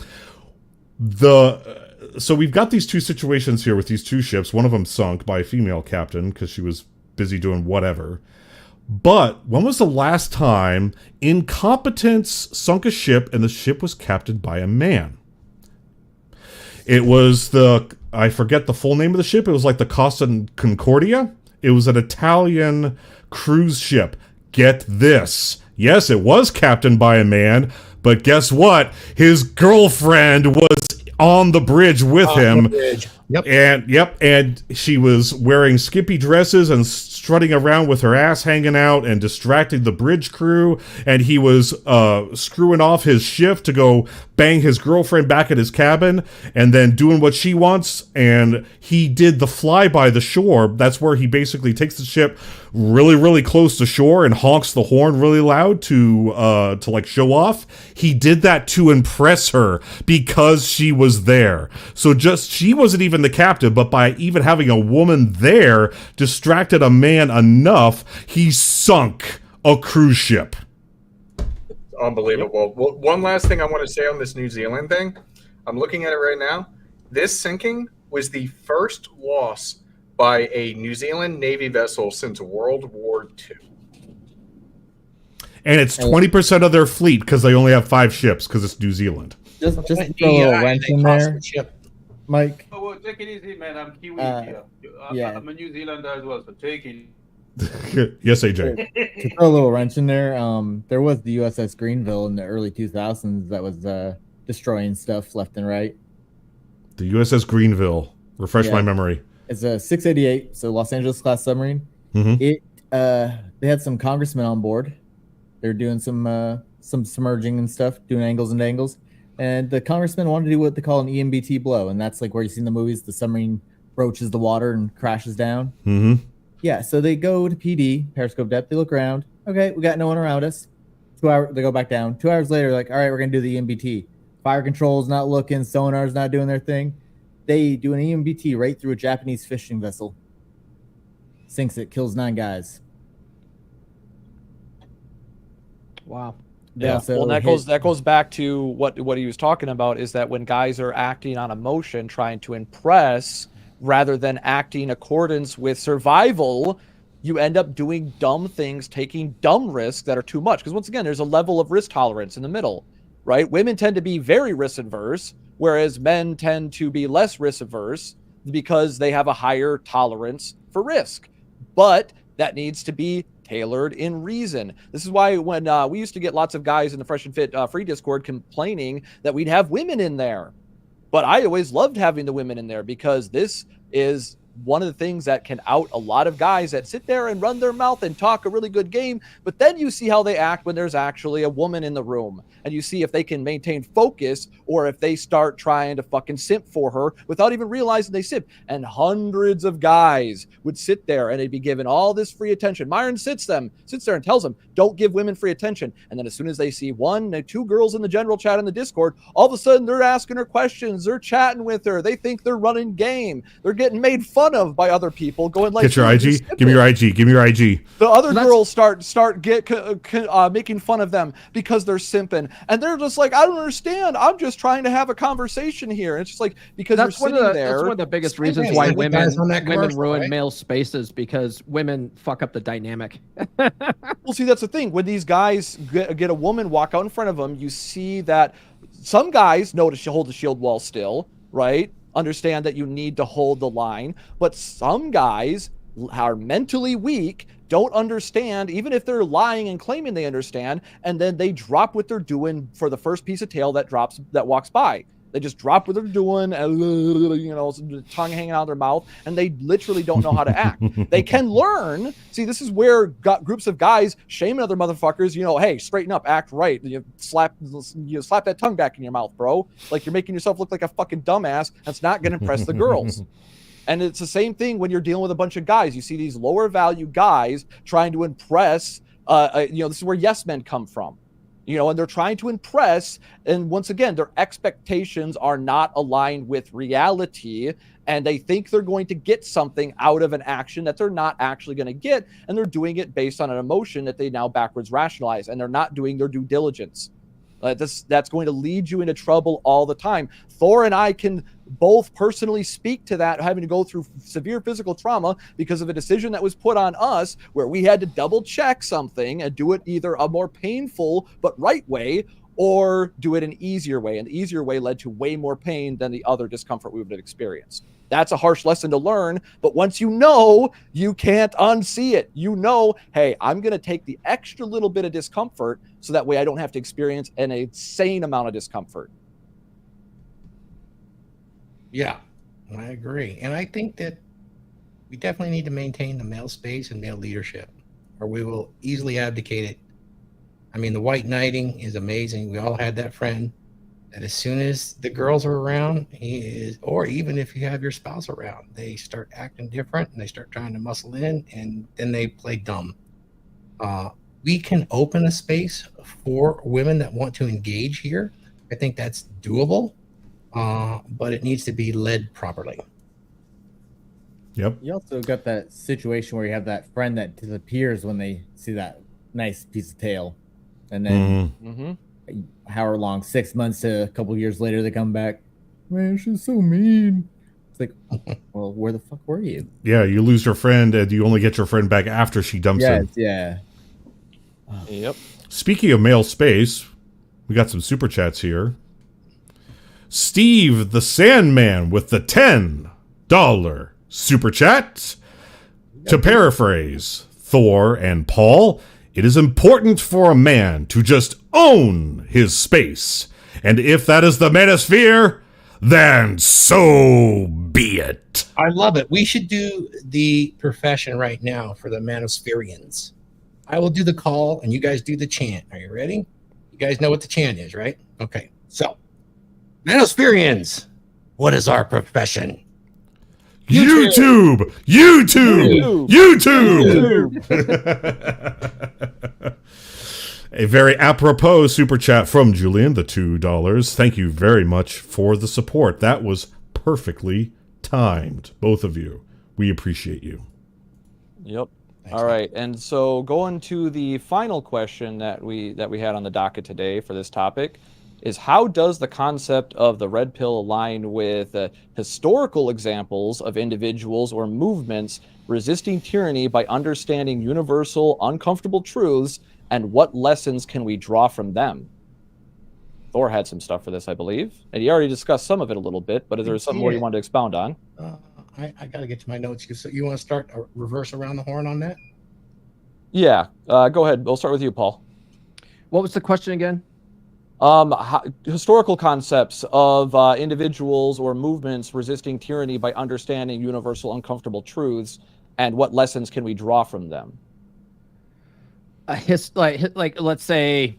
So we've got these two situations here with these two ships. One of them sunk by a female captain because she was busy doing whatever. But when was the last time incompetence sunk a ship and the ship was captained by a man? It was I forget the full name of the ship. It was like the Costa Concordia. It was an Italian cruise ship. Get this. Yes, it was captained by a man, but guess what? His girlfriend was on the bridge with him. And she was wearing skimpy dresses and strutting around with her ass hanging out and distracting the bridge crew, and he was screwing off his shift to go bang his girlfriend back at his cabin and then doing what she wants. And he did the fly by the shore. That's where he basically takes the ship really, really close to shore and honks the horn really loud to like show off. He did that to impress her because she was there. So she wasn't even the captain, but by even having a woman there distracted a man enough, he sunk a cruise ship. Unbelievable. Well, one last thing I want to say on this New Zealand thing. I'm looking at it right now. This sinking was the first loss by a New Zealand Navy vessel since World War II. And it's 20% of their fleet because they only have 5 ships because it's New Zealand. Just throw a little wrench in there, Mike. Oh, well, take it easy, man. I'm Kiwi here. I'm a New Zealander as well, so take it. Yes, AJ. To throw a little wrench in there, there was the USS Greenville in the early 2000s that was destroying stuff left and right. The USS Greenville. Refresh my memory. It's a 688, so Los Angeles class submarine. Mhm. They had some congressmen on board. They're doing some submerging and stuff, doing angles and angles. And the congressmen wanted to do what they call an EMBT blow, and that's like where you see in the movies the submarine broaches the water and crashes down. Mm-hmm. Yeah, so they go to PD, periscope depth. They look around. Okay, we got no one around us. 2 hours, they go back down. 2 hours later, like, all right, we're gonna do the EMBT. Fire control's not looking. Sonar's not doing their thing. They do an EMBT right through a Japanese fishing vessel. Sinks it, kills 9 guys. Wow. Yeah. Well, that goes back to what he was talking about, is that when guys are acting on emotion, trying to impress rather than acting accordance with survival, you end up doing dumb things, taking dumb risks that are too much. Because once again, there's a level of risk tolerance in the middle, right? Women tend to be very risk averse, whereas men tend to be less risk averse because they have a higher tolerance for risk. But that needs to be tailored in reason. This is why when we used to get lots of guys in the Fresh and Fit free Discord complaining that we'd have women in there. But I always loved having the women in there, because this is one of the things that can out a lot of guys that sit there and run their mouth and talk a really good game. But then you see how they act when there's actually a woman in the room, and you see if they can maintain focus or if they start trying to fucking simp for her without even realizing they simp. And hundreds of guys would sit there and they'd be given all this free attention. Myron sits there and tells them, don't give women free attention. And then as soon as they see 1 or 2 girls in the general chat in the Discord, all of a sudden they're asking her questions. They're chatting with her. They think they're running game. They're getting made fun of by other people, going like, get your IG. Give me your IG. Give me your IG. The other girls start making fun of them because they're simping, and they're just like, I don't understand. I'm just trying to have a conversation here. And it's just like, because that's you're sitting there. That's one of the biggest reasons why women ruin male spaces, because women fuck up the dynamic. Well, see, that's the thing. When these guys get a woman walk out in front of them, you see that some guys know to hold the shield wall still, right? Understand that you need to hold the line, but some guys are mentally weak, don't understand, even if they're lying and claiming they understand, and then they drop what they're doing for the first piece of tail that walks by. They just drop what they're doing, tongue hanging out of their mouth, and they literally don't know how to act. They can learn. See, this is where groups of guys shaming other motherfuckers, hey, straighten up, act right. You slap that tongue back in your mouth, bro. Like, you're making yourself look like a fucking dumbass. That's not going to impress the girls. And it's the same thing when you're dealing with a bunch of guys. You see these lower value guys trying to impress. This is where yes men come from. And they're trying to impress. And once again, their expectations are not aligned with reality. And they think they're going to get something out of an action that they're not actually going to get. And they're doing it based on an emotion that they now backwards rationalize. And they're not doing their due diligence. That's going to lead you into trouble all the time. Thor and I can both personally speak to that, having to go through severe physical trauma because of a decision that was put on us where we had to double check something and do it either a more painful but right way, or do it an easier way. And the easier way led to way more pain than the other discomfort we would have experienced. That's a harsh lesson to learn, but once you know, you can't unsee it. Hey, I'm going to take the extra little bit of discomfort so that way I don't have to experience an insane amount of discomfort. Yeah, I agree. And I think that we definitely need to maintain the male space and male leadership, or we will easily abdicate it. I mean, the white knighting is amazing. We all had that friend that as soon as the girls are around, or even if you have your spouse around, they start acting different and they start trying to muscle in, and then they play dumb. We can open a space for women that want to engage here. I think that's doable, but it needs to be led properly. Yep. You also got that situation where you have that friend that disappears when they see that nice piece of tail. And then however long, 6 months to a couple years later, they come back. Man, she's so mean. It's like, well, where the fuck were you? Yeah, you lose your friend and you only get your friend back after she dumps him. Yeah. Yep. Speaking of male space, we got some super chats here. Steve the Sandman with the $10 super chat. To paraphrase Thor and Paul, it is important for a man to just own his space. And if that is the manosphere, then so be it. I love it. We should do the profession right now for the Manospherians. I will do the call, and you guys do the chant. Are you ready? You guys know what the chant is, right? Okay. So, Manospherians, what is our profession? YouTube! A very apropos super chat from Julian, the $2. Thank you very much for the support. That was perfectly timed, both of you. We appreciate you. Yep. All right, and so going to the final question that we had on the docket today for this topic is, how does the concept of the red pill align with historical examples of individuals or movements resisting tyranny by understanding universal, uncomfortable truths, and what lessons can we draw from them? Thor had some stuff for this, I believe, and he already discussed some of it a little bit, but is there something more you wanted to expound on? I got to get to my notes. So you want to start a reverse around the horn on that? Yeah, go ahead. We'll start with you, Paul. What was the question again? Historical concepts of individuals or movements resisting tyranny by understanding universal uncomfortable truths, and what lessons can we draw from them? Like let's say,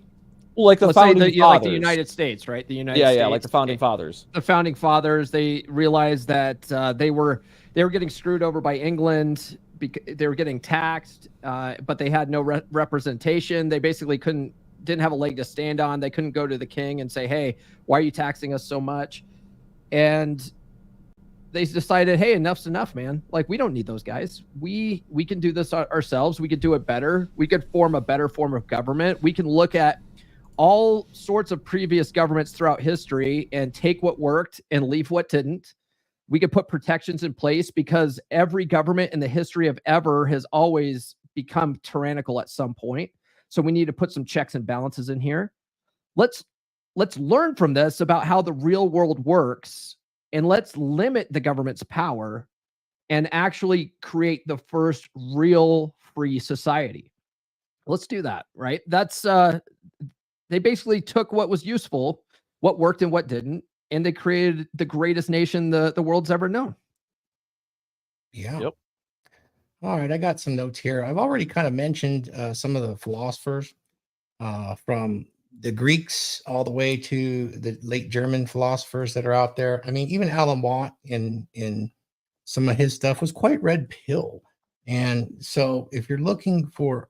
like the founding fathers, like the United States, right? The United States. Yeah, like the founding fathers. The founding fathers, they realized that they were getting screwed over by England. They were getting taxed, but they had no representation. They basically didn't have a leg to stand on. They couldn't go to the king and say, hey, why are you taxing us so much? And they decided, hey, enough's enough, man. Like, we don't need those guys. We can do this ourselves. We could do it better. We could form a better form of government. We can look at all sorts of previous governments throughout history and take what worked and leave what didn't. We could put protections in place, because every government in the history of ever has always become tyrannical at some point. So we need to put some checks and balances in here. Let's learn from this about how the real world works, and let's limit the government's power and actually create the first real free society. Let's do that, right? That's they basically took what was useful, what worked and what didn't, and they created the greatest nation the world's ever known. Yeah. Yep. All right, I got some notes here. I've already kind of mentioned some of the philosophers from the Greeks all the way to the late German philosophers that are out there. I mean, even Alan Watt in some of his stuff was quite red pill. And so if you're looking for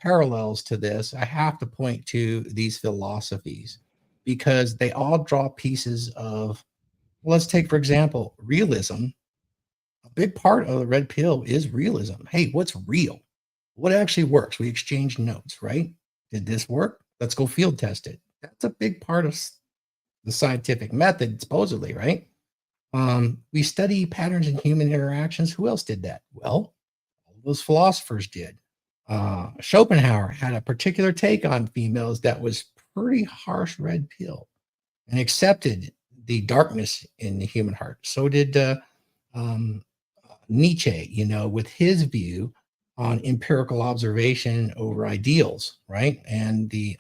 parallels to this, I have to point to these philosophies, because they all draw pieces of, well, let's take, for example, realism. A big part of the red pill is realism. Hey, what's real? What actually works? We exchange notes, right? Did this work? Let's go field test it. That's a big part of the scientific method, supposedly, right? We study patterns in human interactions. Who else did that? Well, all those philosophers did. Schopenhauer had a particular take on females that was pretty harsh red pill, and accepted the darkness in the human heart. So did Nietzsche, with his view on empirical observation over ideals, right? And the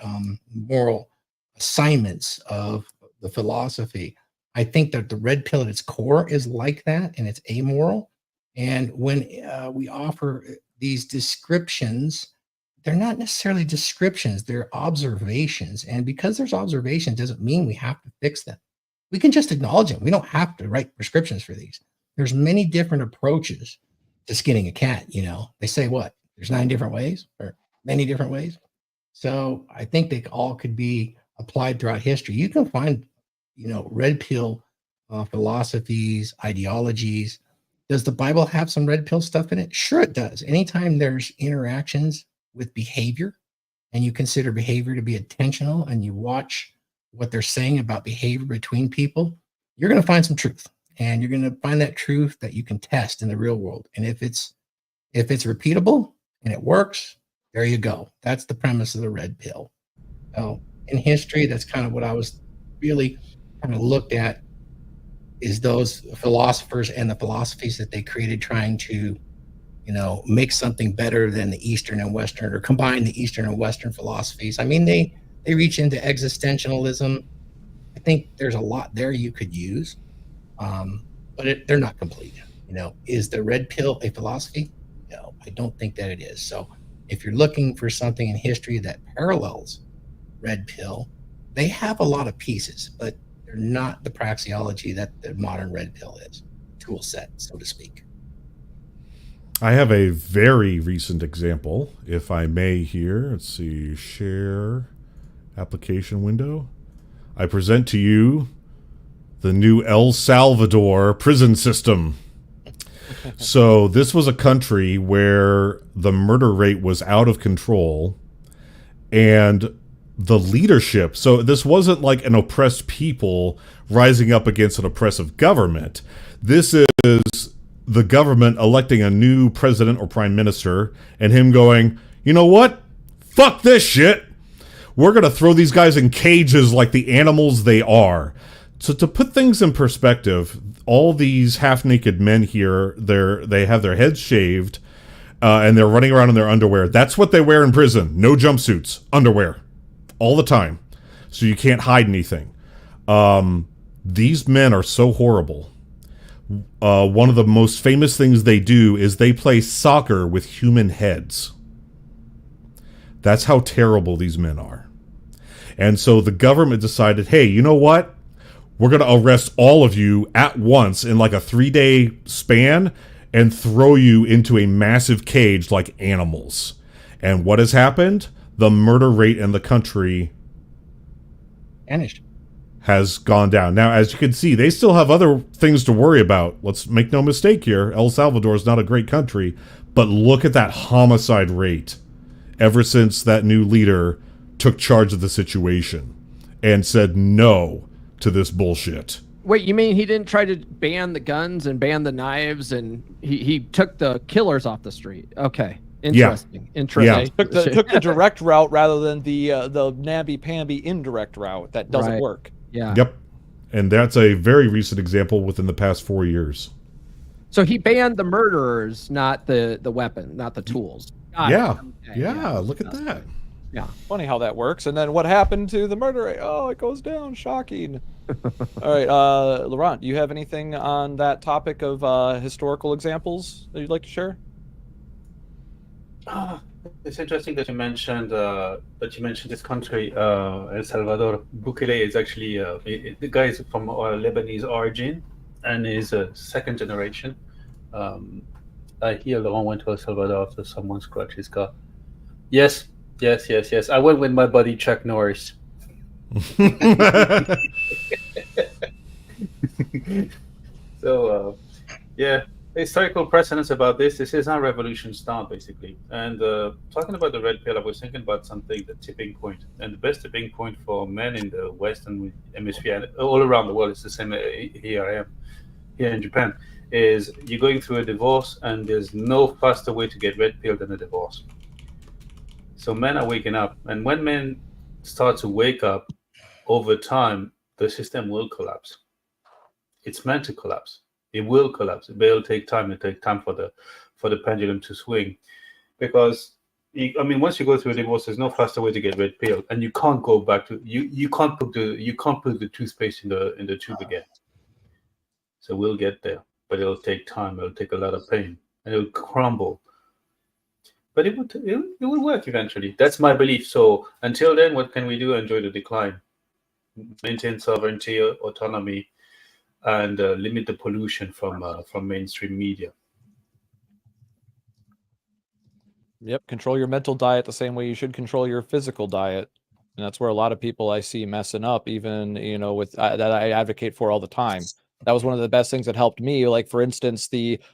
moral assignments of the philosophy. I think that the red pill at its core is like that, and it's amoral. And when we offer these descriptions, they're not necessarily descriptions, they're observations. And because there's observations doesn't mean we have to fix them. We can just acknowledge them. We don't have to write prescriptions for these. There's many different approaches to skinning a cat. They say what? There's 9 different ways, or many different ways. So I think they all could be applied throughout history. You can find, red pill philosophies, ideologies. Does the Bible have some red pill stuff in it? Sure, it does. Anytime there's interactions with behavior, and you consider behavior to be intentional, and you watch what they're saying about behavior between people, you're going to find some truth, and you're going to find that truth that you can test in the real world. And if it's repeatable and it works, there you go. That's the premise of the red pill. So in history, that's kind of what I was really kind of looked at, is those philosophers and the philosophies that they created, trying to make something better than the Eastern and Western, or combine the Eastern and Western philosophies. I mean, they reach into existentialism, think there's a lot there you could use, but they're not complete. Is the red pill a philosophy? No, I don't think that it is. So if you're looking for something in history that parallels red pill, they have a lot of pieces, but they're not the praxeology that the modern red pill is, tool set, so to speak. I have a very recent example, if I may here. Let's see, share application window. I present to you the new El Salvador prison system. So this was a country where the murder rate was out of control, and the leadership, so this wasn't like an oppressed people rising up against an oppressive government. This is the government electing a new president or prime minister and him going, you know what? Fuck this shit. We're going to throw these guys in cages like the animals they are. So to put things in perspective, all these half-naked men here, they have their heads shaved, and they're running around in their underwear. That's what they wear in prison. No jumpsuits, underwear, all the time. So you can't hide anything. These men are so horrible. One of the most famous things they do is they play soccer with human heads. That's how terrible these men are. And so the government decided, hey, you know what? We're going to arrest all of you at once in like a 3-day span and throw you into a massive cage like animals. And what has happened? The murder rate in the country vanished. Has gone down. Now, as you can see, they still have other things to worry about. Let's make no mistake here. El Salvador is not a great country, but look at that homicide rate ever since that new leader took charge of the situation and said no to this bullshit. Wait, you mean he didn't try to ban the guns and ban the knives, and he took the killers off the street? Okay. Interesting. Yeah. Interesting. Yeah. Took the direct route rather than the namby-pamby indirect route. That doesn't work. Yeah. Yep. And that's a very recent example within the past 4 years. So he banned the murderers, not the weapon, not the tools. Yeah. Yeah. Look at that. Yeah. Funny how that works. And then what happened to the murder rate? Oh, it goes down. Shocking. All right. Laurent, do you have anything on that topic of historical examples that you'd like to share? It's interesting that you mentioned this country, El Salvador. Bukele is actually the guy is from Lebanese origin and is a second generation. I hear Laurent went to El Salvador after someone scratched his car. Yes. I went with my buddy Chuck Norris. So, yeah. Historical precedents about this. This is how revolutions start, basically. And talking about the red pill, I was thinking about something, the tipping point. And the best tipping point for men in the Western Hemisphere and all around the world, is the same. Here I am, here in Japan, is you're going through a divorce, and there's no faster way to get red pill than a divorce. So men are waking up, and when men start to wake up, over time, the system will collapse. It's meant to collapse. It will collapse. But it'll take time. It'll take time for the pendulum to swing, because once you go through a divorce, there's no faster way to get red pill, and you can't go back to you can't put the toothpaste in the tube again. So we'll get there, but it'll take time. It'll take a lot of pain, and it'll crumble. But it will work eventually. That's my belief. So until then, what can we do? Enjoy the decline, maintain sovereignty, autonomy, and limit the pollution from mainstream media. Yep, control your mental diet the same way you should control your physical diet. And that's where a lot of people I see messing up, even, with that I advocate for all the time. That was one of the best things that helped me. Like, for instance,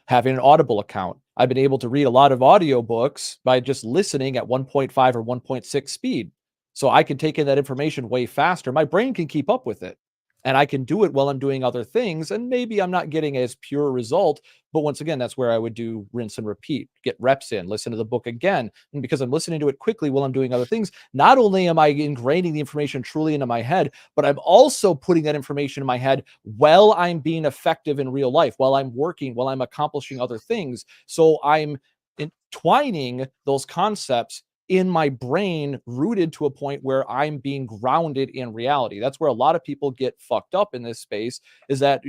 having an Audible account. I've been able to read a lot of audiobooks by just listening at 1.5 or 1.6 speed. So I can take in that information way faster. My brain can keep up with it. And I can do it while I'm doing other things. And maybe I'm not getting as pure a result. But once again, that's where I would do rinse and repeat, get reps in, listen to the book again. And because I'm listening to it quickly while I'm doing other things, not only am I ingraining the information truly into my head, but I'm also putting that information in my head while I'm being effective in real life, while I'm working, while I'm accomplishing other things. So I'm entwining those concepts in my brain rooted to a point where I'm being grounded in reality. That's where a lot of people get fucked up in this space, is that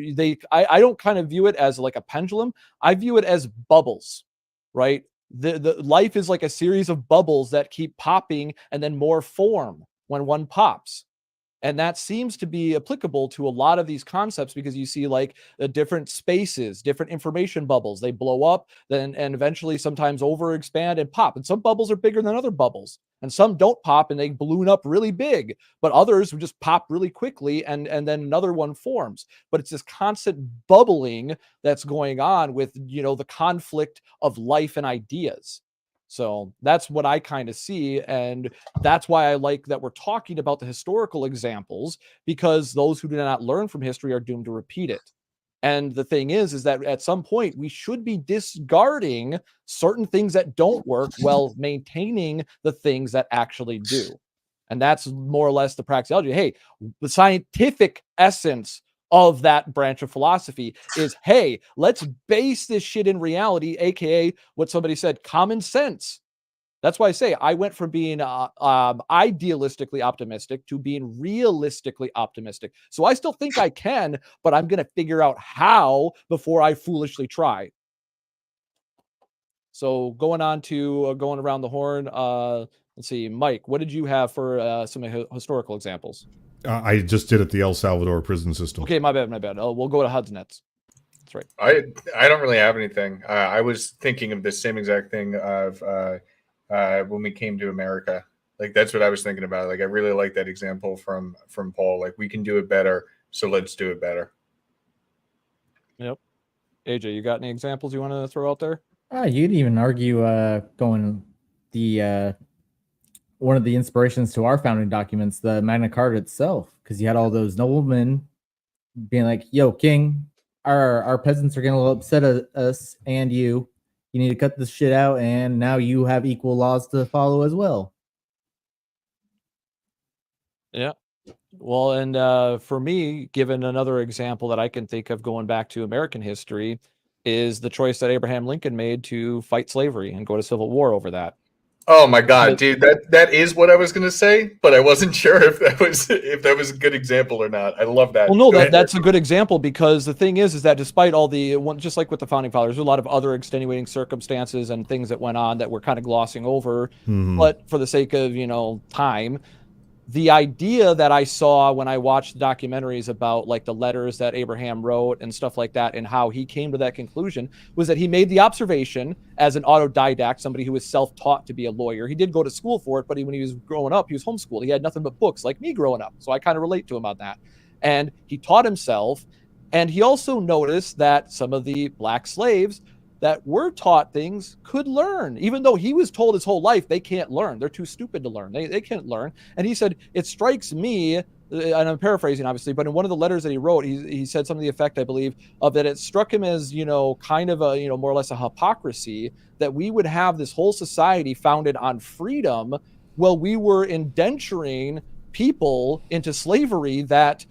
I don't kind of view it as like a pendulum. I view it as bubbles, right? The life is like a series of bubbles that keep popping and then more form when one pops. And that seems to be applicable to a lot of these concepts, because you see like the different spaces, different information bubbles, they blow up then and eventually sometimes overexpand and pop. And some bubbles are bigger than other bubbles, and some don't pop and they balloon up really big, but others would just pop really quickly and then another one forms. But it's this constant bubbling that's going on with, you know, the conflict of life and ideas. So that's what I kind of see. And that's why I like that we're talking about the historical examples, because those who do not learn from history are doomed to repeat it. And the thing is that at some point we should be discarding certain things that don't work while maintaining the things that actually do. And that's more or less the praxeology. Hey, the scientific essence of that branch of philosophy is, hey, let's base this shit in reality, aka what somebody said, common sense. That's why I say I went from being idealistically optimistic to being realistically optimistic. So I still think I can, but I'm going to figure out how before I foolishly try. So going on to going around the horn, let's see, Mike, what did you have for some historical examples? I just did it the El Salvador prison system. Okay, my bad. We'll go to Huds next. That's right. I don't really have anything. I was thinking of the same exact thing of when we came to America. Like, that's what I was thinking about. Like, I really like that example from Paul. Like, we can do it better, so let's do it better. Yep. AJ, you got any examples you want to throw out there? You'd even argue going the one of the inspirations to our founding documents, the Magna Carta itself, because you had all those noblemen being like, yo, king, our peasants are getting a little upset at us and you need to cut this shit out, and now you have equal laws to follow as well. Yeah. Well, and for me, given another example that I can think of going back to American history, is the choice that Abraham Lincoln made to fight slavery and go to civil war over that. Oh my God, dude, that is what I was gonna say, but I wasn't sure if that was a good example or not. I love that. Well, no, that's a good example, because the thing is that despite all the, just like with the founding fathers, there's a lot of other extenuating circumstances and things that went on that we're kind of glossing over. But for the sake of, time, the idea that I saw when I watched documentaries about like the letters that Abraham wrote and stuff like that, and how he came to that conclusion, was that he made the observation as an autodidact, somebody who was self-taught to be a lawyer. He did go to school for it, but when he was growing up, he was homeschooled. He had nothing but books, like me growing up. So I kind of relate to him on that. And he taught himself. And he also noticed that some of the black slaves that were taught things could learn, even though he was told his whole life they can't learn. They're too stupid to learn. They can't learn. And he said, it strikes me, and I'm paraphrasing obviously, but in one of the letters that he wrote, he said something to the effect, I believe, of that it struck him as, kind of a, more or less a hypocrisy that we would have this whole society founded on freedom while we were indenturing people into slavery that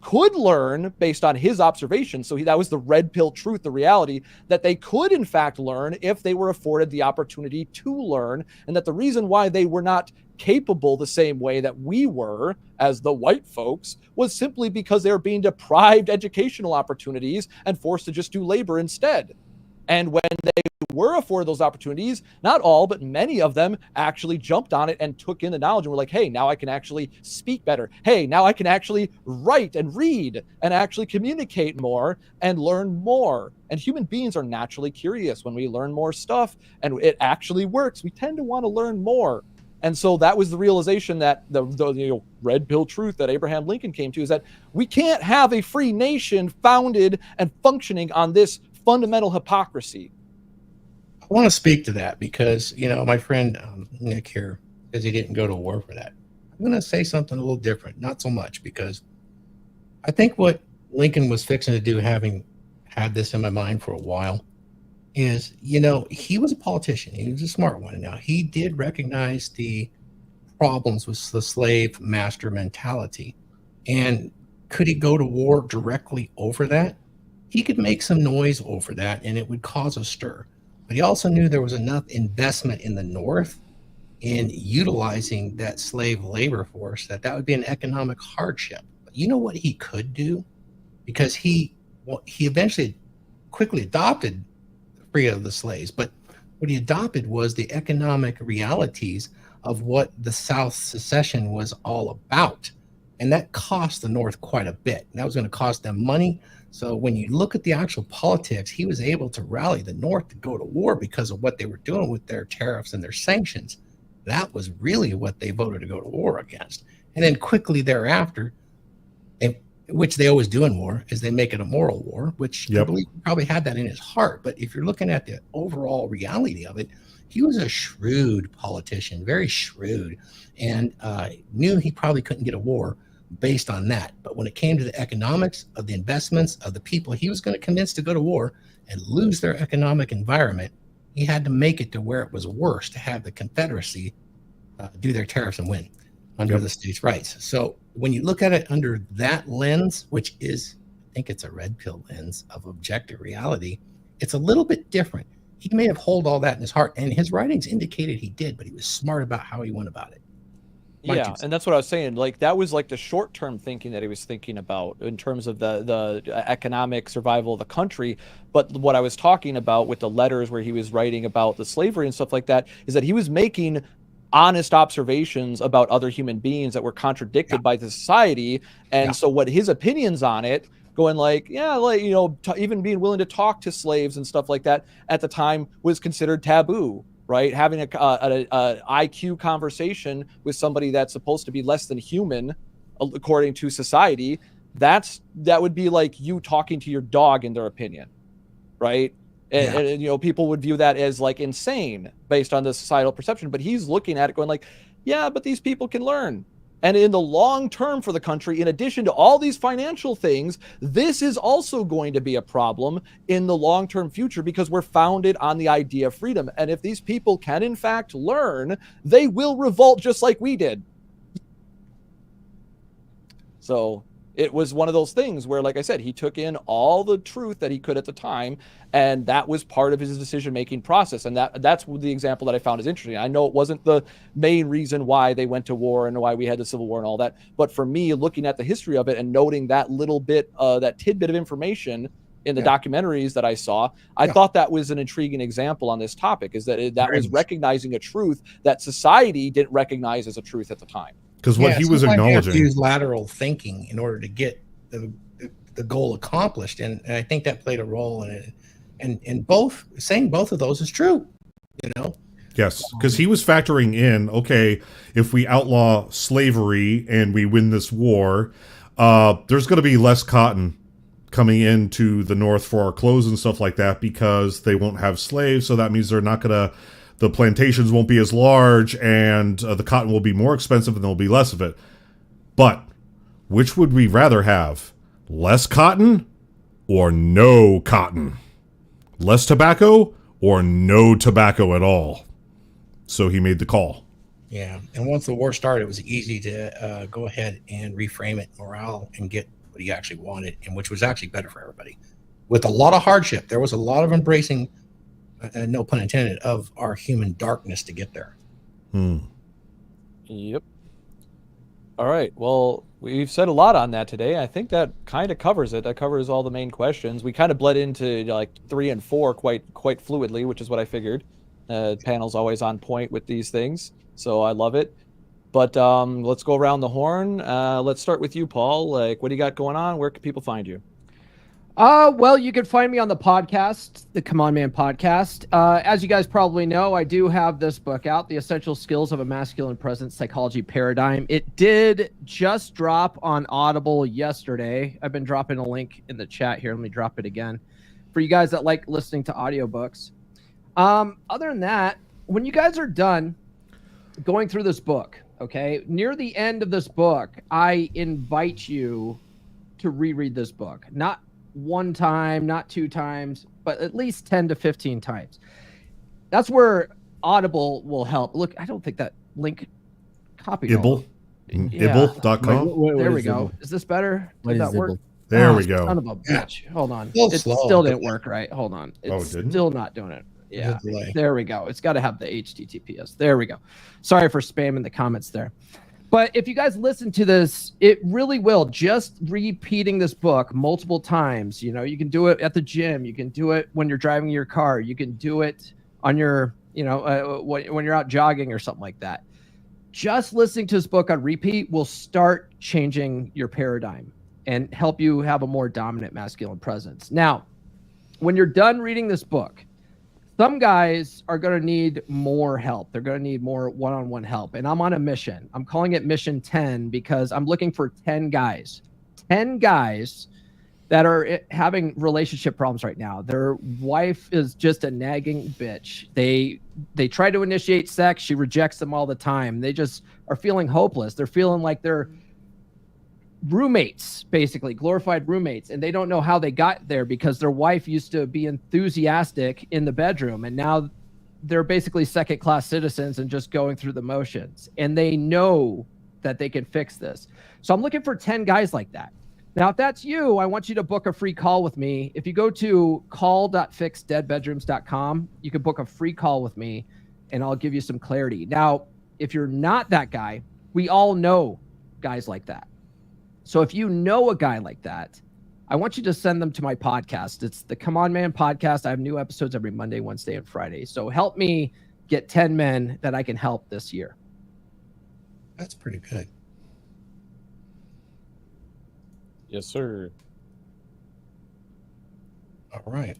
could learn based on his observation. So that was the red pill truth, the reality that they could in fact learn if they were afforded the opportunity to learn, and that the reason why they were not capable the same way that we were as the white folks was simply because they were being deprived educational opportunities and forced to just do labor instead. And when they were afforded those opportunities, not all, but many of them actually jumped on it and took in the knowledge and were like, hey, now I can actually speak better. Hey, now I can actually write and read and actually communicate more and learn more. And human beings are naturally curious. When we learn more stuff and it actually works, we tend to want to learn more. And so that was the realization that the red pill truth that Abraham Lincoln came to, is that we can't have a free nation founded and functioning on this fundamental hypocrisy. I want to speak to that because, my friend Nick here says he didn't go to war for that. I'm going to say something a little different, not so much, because I think what Lincoln was fixing to do, having had this in my mind for a while, is, he was a politician. He was a smart one. Now, he did recognize the problems with the slave master mentality. And could he go to war directly over that? He could make some noise over that and it would cause a stir. But he also knew there was enough investment in the North in utilizing that slave labor force, that would be an economic hardship. But you know what he could do? Because he eventually quickly adopted the freedom of the slaves, but what he adopted was the economic realities of what the South secession was all about. And that cost the North quite a bit. And that was going to cost them money. So when you look at the actual politics, he was able to rally the North to go to war because of what they were doing with their tariffs and their sanctions. That was really what they voted to go to war against. And then quickly thereafter, which they always do in war, is they make it a moral war, which I believe he probably had that in his heart. But if you're looking at the overall reality of it, he was a shrewd politician, very shrewd, and knew he probably couldn't get a war based on that. But when it came to the economics of the investments of the people he was going to convince to go to war and lose their economic environment, he had to make it to where it was worse to have the Confederacy do their tariffs and win under the states' rights. So when you look at it under that lens, which is, I think it's a red pill lens of objective reality, it's a little bit different. He may have held all that in his heart, and his writings indicated he did, but he was smart about how he went about it. Yeah, and that's what I was saying. Like, that was like the short-term thinking that he was thinking about in terms of the economic survival of the country. But what I was talking about with the letters where he was writing about the slavery and stuff like that is that he was making honest observations about other human beings that were contradicted by the society. And so what his opinions on it, going like, even being willing to talk to slaves and stuff like that at the time was considered taboo. Right, having a IQ conversation with somebody that's supposed to be less than human, according to society, that would be like you talking to your dog in their opinion, right? And people would view that as like insane based on the societal perception. But he's looking at it going like, yeah, but these people can learn. And in the long term for the country, in addition to all these financial things, this is also going to be a problem in the long-term future because we're founded on the idea of freedom. And if these people can, in fact, learn, they will revolt just like we did. So it was one of those things where, like I said, he took in all the truth that he could at the time, and that was part of his decision-making process. And that's the example that I found is interesting. I know it wasn't the main reason why they went to war and why we had the Civil War and all that, but for me, looking at the history of it and noting that little bit, that tidbit of information in the documentaries that I saw, I thought that was an intriguing example on this topic, is that that was recognizing a truth that society didn't recognize as a truth at the time. Because what he was acknowledging, you have to use lateral thinking in order to get the goal accomplished, and I think that played a role in it. And saying both of those is true, Yes, because he was factoring in, okay, if we outlaw slavery and we win this war, there's going to be less cotton coming into the North for our clothes and stuff like that because they won't have slaves. So that means they're not going to. The plantations won't be as large, and the cotton will be more expensive, and there'll be less of it. But which would we rather have? Less cotton or no cotton? Less tobacco or no tobacco at all? So he made the call. Yeah, and once the war started, it was easy to go ahead and reframe it, morale, and get what he actually wanted, and which was actually better for everybody. With a lot of hardship, there was a lot of embracing, no pun intended, of our human darkness to get there. Yep. All right. Well, we've said a lot on that today. I think that kind of covers it. That covers all the main questions. We kind of bled into like 3 and 4 quite fluidly, which is what I figured. Panel's always on point with these things, so I love it. But let's go around the horn. Let's start with you, Paul. Like, what do you got going on? Where can people find you? Well, you can find me on the podcast, the Come On Man podcast. As you guys probably know, I do have this book out, The Essential Skills of a Masculine Presence Psychology Paradigm. It did just drop on Audible yesterday. I've been dropping a link in the chat here. Let me drop it again for you guys that like listening to audiobooks. Other than that, when you guys are done going through this book, okay, near the end of this book, I invite you to reread this book. Not one time, not 2 times, but at least 10 to 15 times. That's where Audible will help. Look, I don't think that link copied. Ibble? Ibble.com? There we go. Is this better? Did that work? There we go. Son of a bitch. Hold on. It still didn't work right. Hold on. It's didn't? still not doing it. Yeah, Good delay. there we go. It's got to have the HTTPS. There we go. Sorry for spamming the comments there. But if you guys listen to this, it really will. Just repeating this book multiple times. You know, you can do it at the gym. You can do it when you're driving your car. You can do it on your, when you're out jogging or something like that. Just listening to this book on repeat will start changing your paradigm and help you have a more dominant masculine presence. Now, when you're done reading this book, some guys are going to need more help. They're going to need more one-on-one help. And I'm on a mission. I'm calling it Mission 10 because I'm looking for 10 guys. 10 guys that are having relationship problems right now. Their wife is just a nagging bitch. They try to initiate sex. She rejects them all the time. They just are feeling hopeless. They're feeling like they're roommates, basically glorified roommates, and they don't know how they got there because their wife used to be enthusiastic in the bedroom, and now they're basically second-class citizens and just going through the motions, and they know that they can fix this. So I'm looking for 10 guys like that. Now, if that's you, I want you to book a free call with me. If you go to call.fixdeadbedrooms.com, you can book a free call with me, and I'll give you some clarity. Now, if you're not that guy, we all know guys like that. So if you know a guy like that, I want you to send them to my podcast. It's the Come On Man podcast. I have new episodes every Monday, Wednesday, and Friday. So help me get 10 men that I can help this year. That's pretty good. Yes, sir. All right.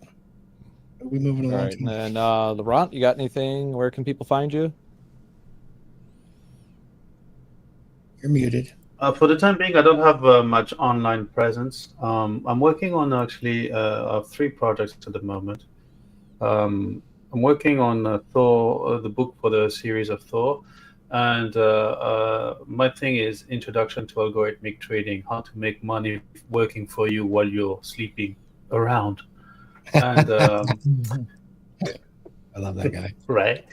Are we moving All along? right. And then, Laurent, you got anything? Where can people find you? You're muted. For the time being, I don't have much online presence. I'm working on actually 3 projects at the moment. I'm working on Thor, the book for the series of Thor. And my thing is Introduction to Algorithmic Trading, how to make money working for you while you're sleeping around. And I love that guy. Right.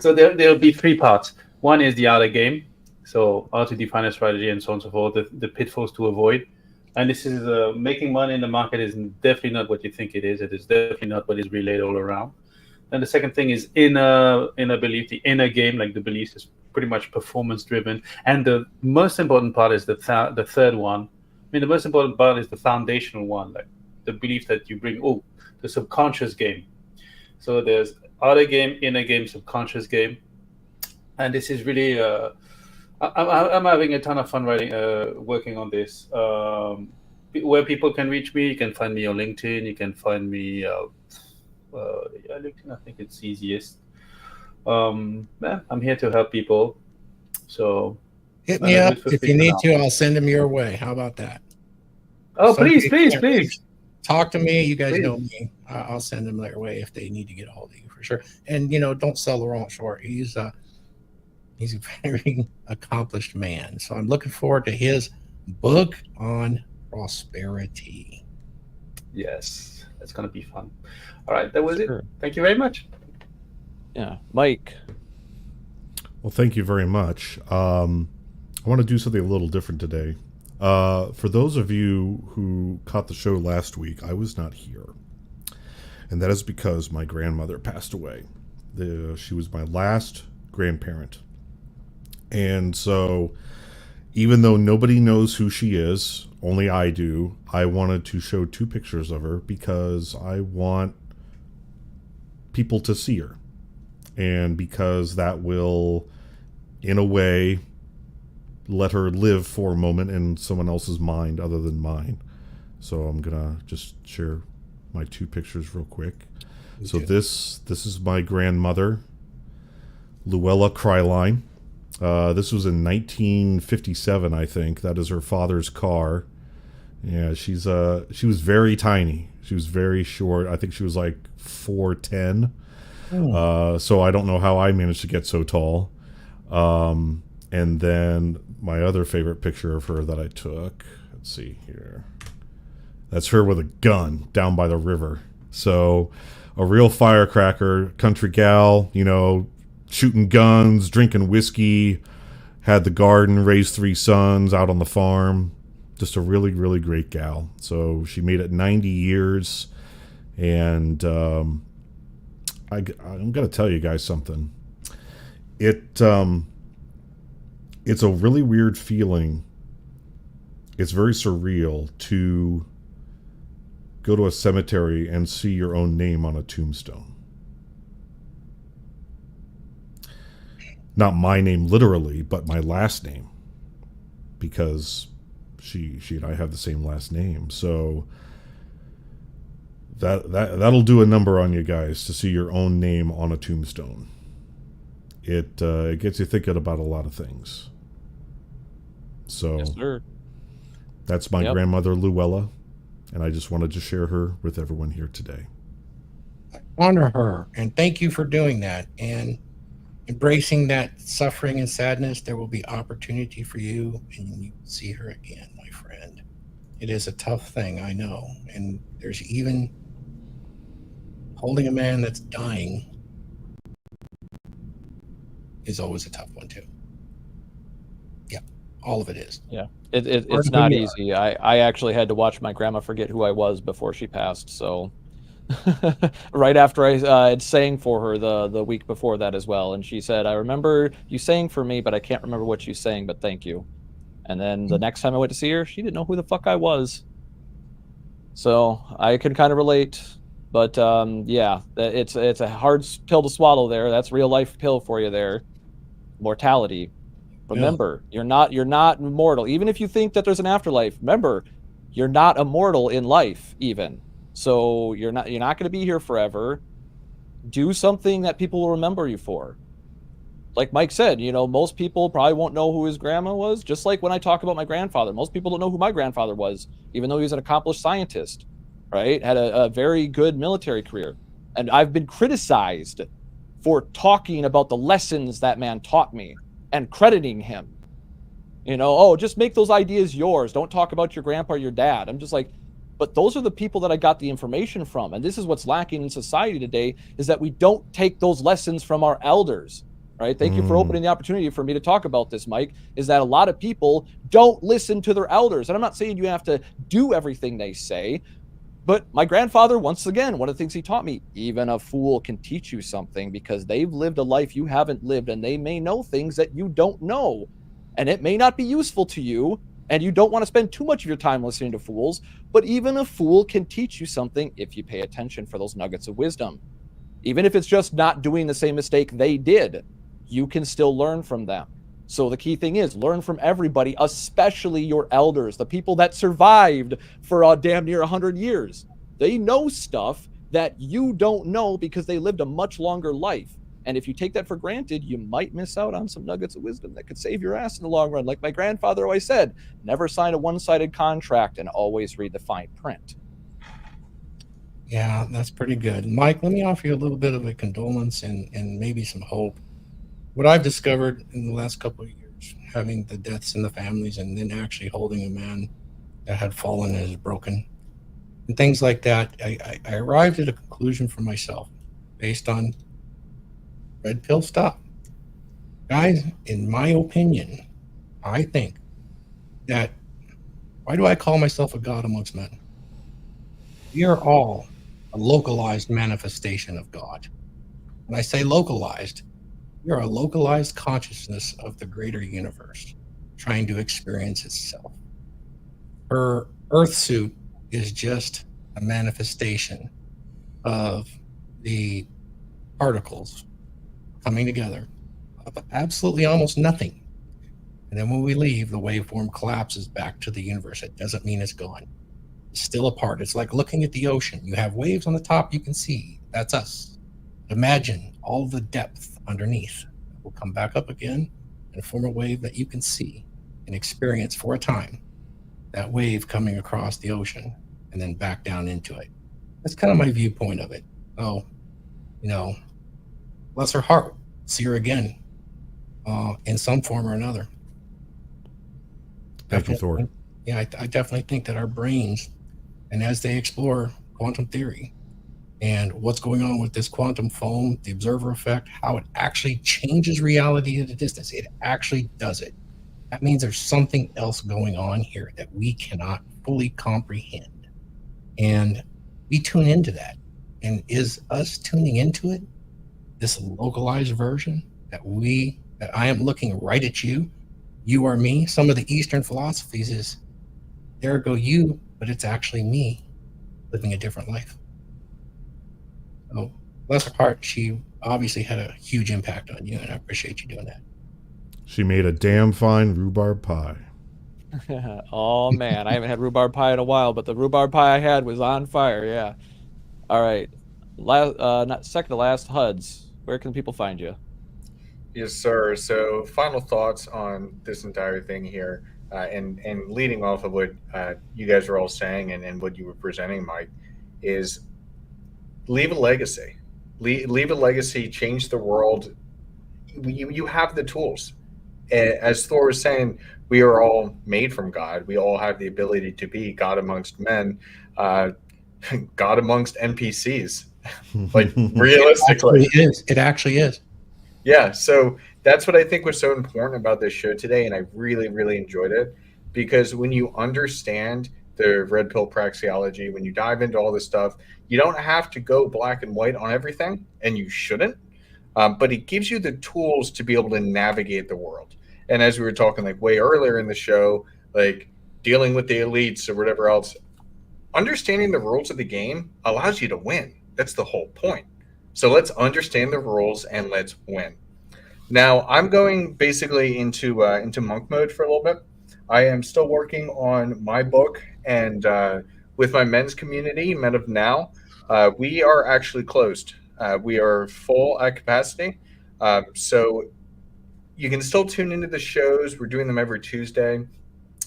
So there'll be 3 parts. One is the outer game. So how to define a strategy and so on and so forth, the pitfalls to avoid. And this is making money in the market is definitely not what you think it is. It is definitely not what is relayed all around. And the second thing is inner belief, the inner game, like the belief is pretty much performance driven. And the most important part is the third one. I mean, the most important part is the foundational one, like the belief that you bring, the subconscious game. So there's outer game, inner game, subconscious game. And this is really... I'm having a ton of fun working on this. Where people can reach me, you can find me on LinkedIn. You can find me, LinkedIn. I think it's easiest. I'm here to help people. So hit me up if you need to. I'll send them your way. How about that? Oh, please. Talk to me. You guys know me. I'll send them their way if they need to get a hold of you for sure. And don't sell Laurent short. He's a very accomplished man. So I'm looking forward to his book on prosperity. Yes, that's going to be fun. All right, that was it. Thank you very much. Yeah, Mike. Well, thank you very much. I want to do something a little different today. For those of you who caught the show last week, I was not here. And that is because my grandmother passed away. She was my last grandparent. And so, even though nobody knows who she is, only I do, I wanted to show 2 pictures of her because I want people to see her. And because that will, in a way, let her live for a moment in someone else's mind other than mine. So I'm going to just share my 2 pictures real quick. Okay. So this is my grandmother, Luella Kryline. This was in 1957, I think. That is her father's car. Yeah, she was very tiny. She was very short. I think she was like 4'10". So I don't know how I managed to get so tall. And then my other favorite picture of her that I took, let's see here. That's her with a gun down by the river. So a real firecracker, country gal, shooting guns, drinking whiskey, had the garden, raised 3 sons out on the farm. Just a really, really great gal. So she made it 90 years, And I'm going to tell you guys something. It's a really weird feeling. It's very surreal to go to a cemetery and see your own name on a tombstone. Not my name literally, but my last name, because she and I have the same last name. So that'll do a number on you guys to see your own name on a tombstone. It gets you thinking about a lot of things. So Yes, sir. That's my Yep. grandmother Luella, and I just wanted to share her with everyone here today. Honor her, and thank you for doing that and embracing that suffering and sadness. There will be opportunity for you, and you will see her again, my friend. It is a tough thing, I know, and there's even holding a man that's dying is always a tough one too. Yeah, all of it is. Yeah, it's not easy. I actually had to watch my grandma forget who I was before she passed. So right after I had sang for her the week before that as well, and she said, "I remember you sang for me, but I can't remember what you sang. But thank you." And then the next time I went to see her, she didn't know who the fuck I was. So I can kind of relate. But yeah, it's a hard pill to swallow there. That's real life pill for you there. Mortality. Remember, you're not immortal. Even if you think that there's an afterlife, remember, you're not immortal in life even. So you're not going to be here forever. Do something that people will remember you for. Like Mike said, most people probably won't know who his grandma was. Just like when I talk about my grandfather, most people don't know who my grandfather was, even though he was an accomplished scientist, right? Had a very good military career. And I've been criticized for talking about the lessons that man taught me and crediting him. Just make those ideas yours. Don't talk about your grandpa or your dad. I'm just like, but those are the people that I got the information from. And this is what's lacking in society today, is that we don't take those lessons from our elders, right? Thank you for opening the opportunity for me to talk about this, Mike, is that a lot of people don't listen to their elders. And I'm not saying you have to do everything they say, but my grandfather, once again, one of the things he taught me, even a fool can teach you something because they've lived a life you haven't lived, and they may know things that you don't know, and it may not be useful to you, and you don't want to spend too much of your time listening to fools, but even a fool can teach you something if you pay attention for those nuggets of wisdom. Even if it's just not doing the same mistake they did, you can still learn from them. So the key thing is learn from everybody, especially your elders, the people that survived for damn near 100 years. They know stuff that you don't know because they lived a much longer life. And if you take that for granted, you might miss out on some nuggets of wisdom that could save your ass in the long run. Like my grandfather always said, never sign a one-sided contract and always read the fine print. Yeah, that's pretty good. Mike, let me offer you a little bit of a condolence and maybe some hope. What I've discovered in the last couple of years, having the deaths in the families and then actually holding a man that had fallen and is broken and things like that, I arrived at a conclusion for myself based on red pill stuff. Guys, in my opinion, I think that, why do I call myself a god amongst men? We are all a localized manifestation of God. When I say localized, we are a localized consciousness of the greater universe trying to experience itself. Her Earth suit is just a manifestation of the particles coming together of absolutely almost nothing. And then when we leave, the waveform collapses back to the universe. It doesn't mean it's gone. It's still a part. It's like looking at the ocean. You have waves on the top you can see. That's us. Imagine all the depth underneath. We'll come back up again and form a wave that you can see and experience for a time. That wave coming across the ocean and then back down into it. That's kind of my viewpoint of it. Oh, bless her heart. See her again in some form or another. Thank you, Thor. Yeah, I definitely think that our brains, and as they explore quantum theory and what's going on with this quantum foam, the observer effect, how it actually changes reality at a distance, it actually does it. That means there's something else going on here that we cannot fully comprehend. And we tune into that. And is us tuning into it, this localized version that I am looking right at you, you are me. Some of the Eastern philosophies is there go you, but it's actually me living a different life. So bless her heart, she obviously had a huge impact on you, and I appreciate you doing that. She made a damn fine rhubarb pie. Oh man, I haven't had rhubarb pie in a while, but the rhubarb pie I had was on fire. Yeah. All right. Not second to last, Huds. Where can people find you? Yes, sir. So, final thoughts on this entire thing here, and leading off of what you guys were all saying and what you were presenting, Mike, is leave a legacy. Leave a legacy. Change the world. You have the tools. As Thor was saying, we are all made from God. We all have the ability to be God amongst men, God amongst NPCs. Like realistically, it actually is. Yeah, so that's what I think was so important about this show today, and I really, really enjoyed it, because when you understand the red pill praxeology, when you dive into all this stuff, you don't have to go black and white on everything, and you shouldn't, but it gives you the tools to be able to navigate the world. And as we were talking like way earlier in the show, like dealing with the elites or whatever else, understanding the rules of the game allows you to win. That's the whole point. So let's understand the rules and let's win. Now I'm going basically into monk mode for a little bit. I am still working on my book, and with my men's community, Men of Now, we are actually closed. We are full at capacity. So you can still tune into the shows. We're doing them every Tuesday.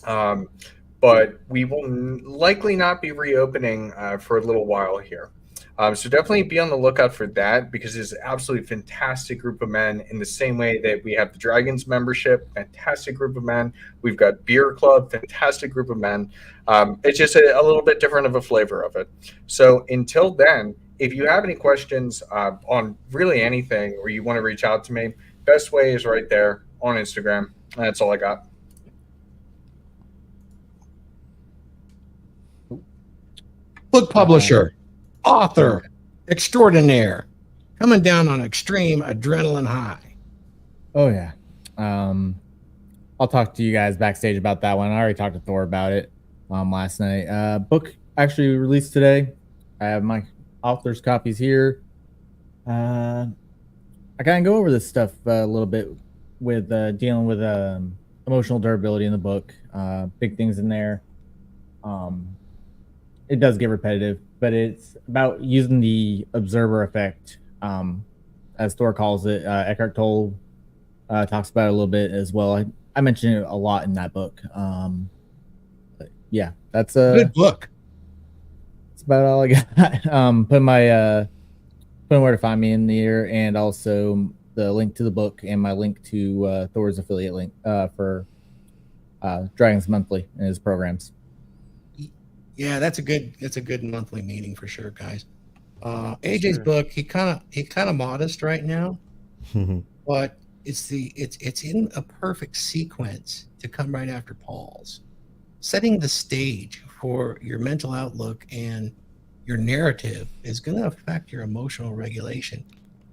But we will likely not be reopening for a little while here. So definitely be on the lookout for that, because it's an absolutely fantastic group of men, in the same way that we have the Dragons membership, fantastic group of men. We've got Beer Club, fantastic group of men. It's just a little bit different of a flavor of it. So until then, if you have any questions on really anything, or you want to reach out to me, best way is right there on Instagram. That's all I got. Book publisher, author, extraordinaire, coming down on extreme adrenaline high. Oh yeah. I'll talk to you guys backstage about that one. I already talked to Thor about it last night. Book actually released today. I have my author's copies here. I kind of go over this stuff a little bit with dealing with emotional durability in the book. Big things in there. It does get repetitive, but it's about using the observer effect, as Thor calls it. Eckhart Tolle talks about it a little bit as well. I mentioned it a lot in that book. But yeah, that's a good book. That's about all I got. Put where to find me in the air, and also the link to the book and my link to Thor's affiliate link for Dragons Monthly and his programs. Yeah, that's a good monthly meeting for sure, guys. AJ's book, he kind of modest right now, but it's in a perfect sequence to come right after Paul's, setting the stage for your mental outlook, and your narrative is going to affect your emotional regulation.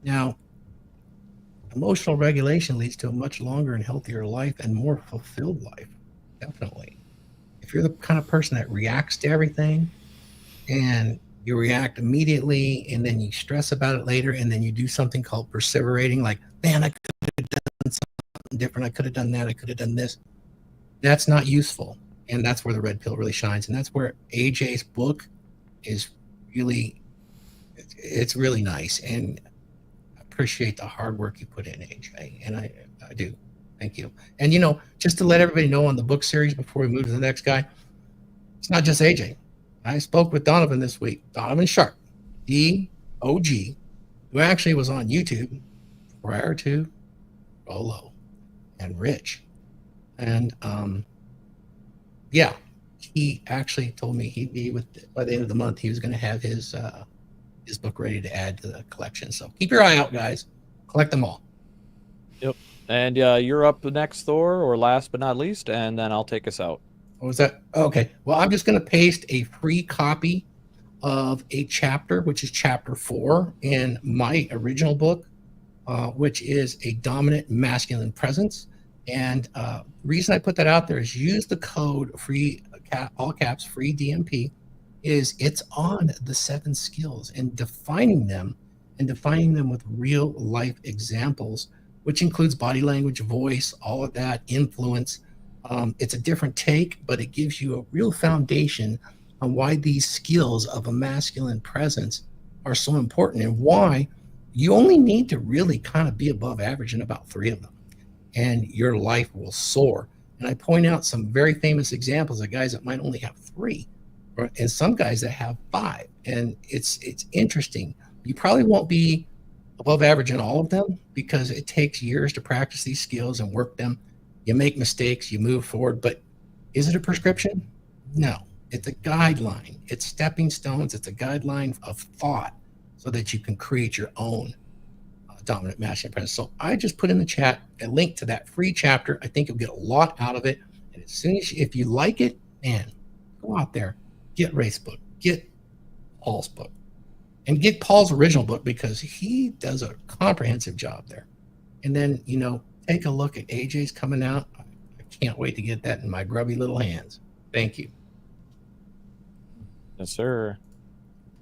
Now, emotional regulation leads to a much longer and healthier life and more fulfilled life, definitely. If you're the kind of person that reacts to everything, and you react immediately, and then you stress about it later, and then you do something called perseverating, like, man, I could have done something different. I could have done that. I could have done this. That's not useful. And that's where the red pill really shines. And that's where AJ's book is really, it's really nice. And I appreciate the hard work you put in, AJ. And I do. Thank you. And, just to let everybody know on the book series before we move to the next guy, it's not just AJ. I spoke with Donovan this week, Donovan Sharp, DOG, who actually was on YouTube prior to Rolo and Rich. And, yeah, he actually told me he'd be by the end of the month, he was going to have his book ready to add to the collection. So keep your eye out, guys. Collect them all. Yep. And you're up next, Thor, or last but not least, and then I'll take us out. What was that? Okay. Well, I'm just going to paste a free copy of a chapter, which is chapter 4 in my original book, which is a dominant masculine presence. And the reason I put that out there is use the code free, all caps, free DMP, is it's on the 7 skills and defining them with real life examples, which includes body language, voice, all of that, influence. It's a different take, but it gives you a real foundation on why these skills of a masculine presence are so important and why you only need to really kind of be above average in about 3 of them, and your life will soar. And I point out some very famous examples of guys that might only have 3, and some guys that have 5. And it's interesting. You probably won't be above average in all of them because it takes years to practice these skills and work them. You make mistakes, you move forward, but is it a prescription? No, it's a guideline. It's stepping stones. It's a guideline of thought so that you can create your own dominant masculine presence. So I just put in the chat a link to that free chapter. I think you'll get a lot out of it. And as soon as if you like it, man, go out there, get Ray's book, get Paul's book, and get Paul's original book because he does a comprehensive job there. And then, take a look at AJ's coming out. I can't wait to get that in my grubby little hands. Thank you. Yes, sir.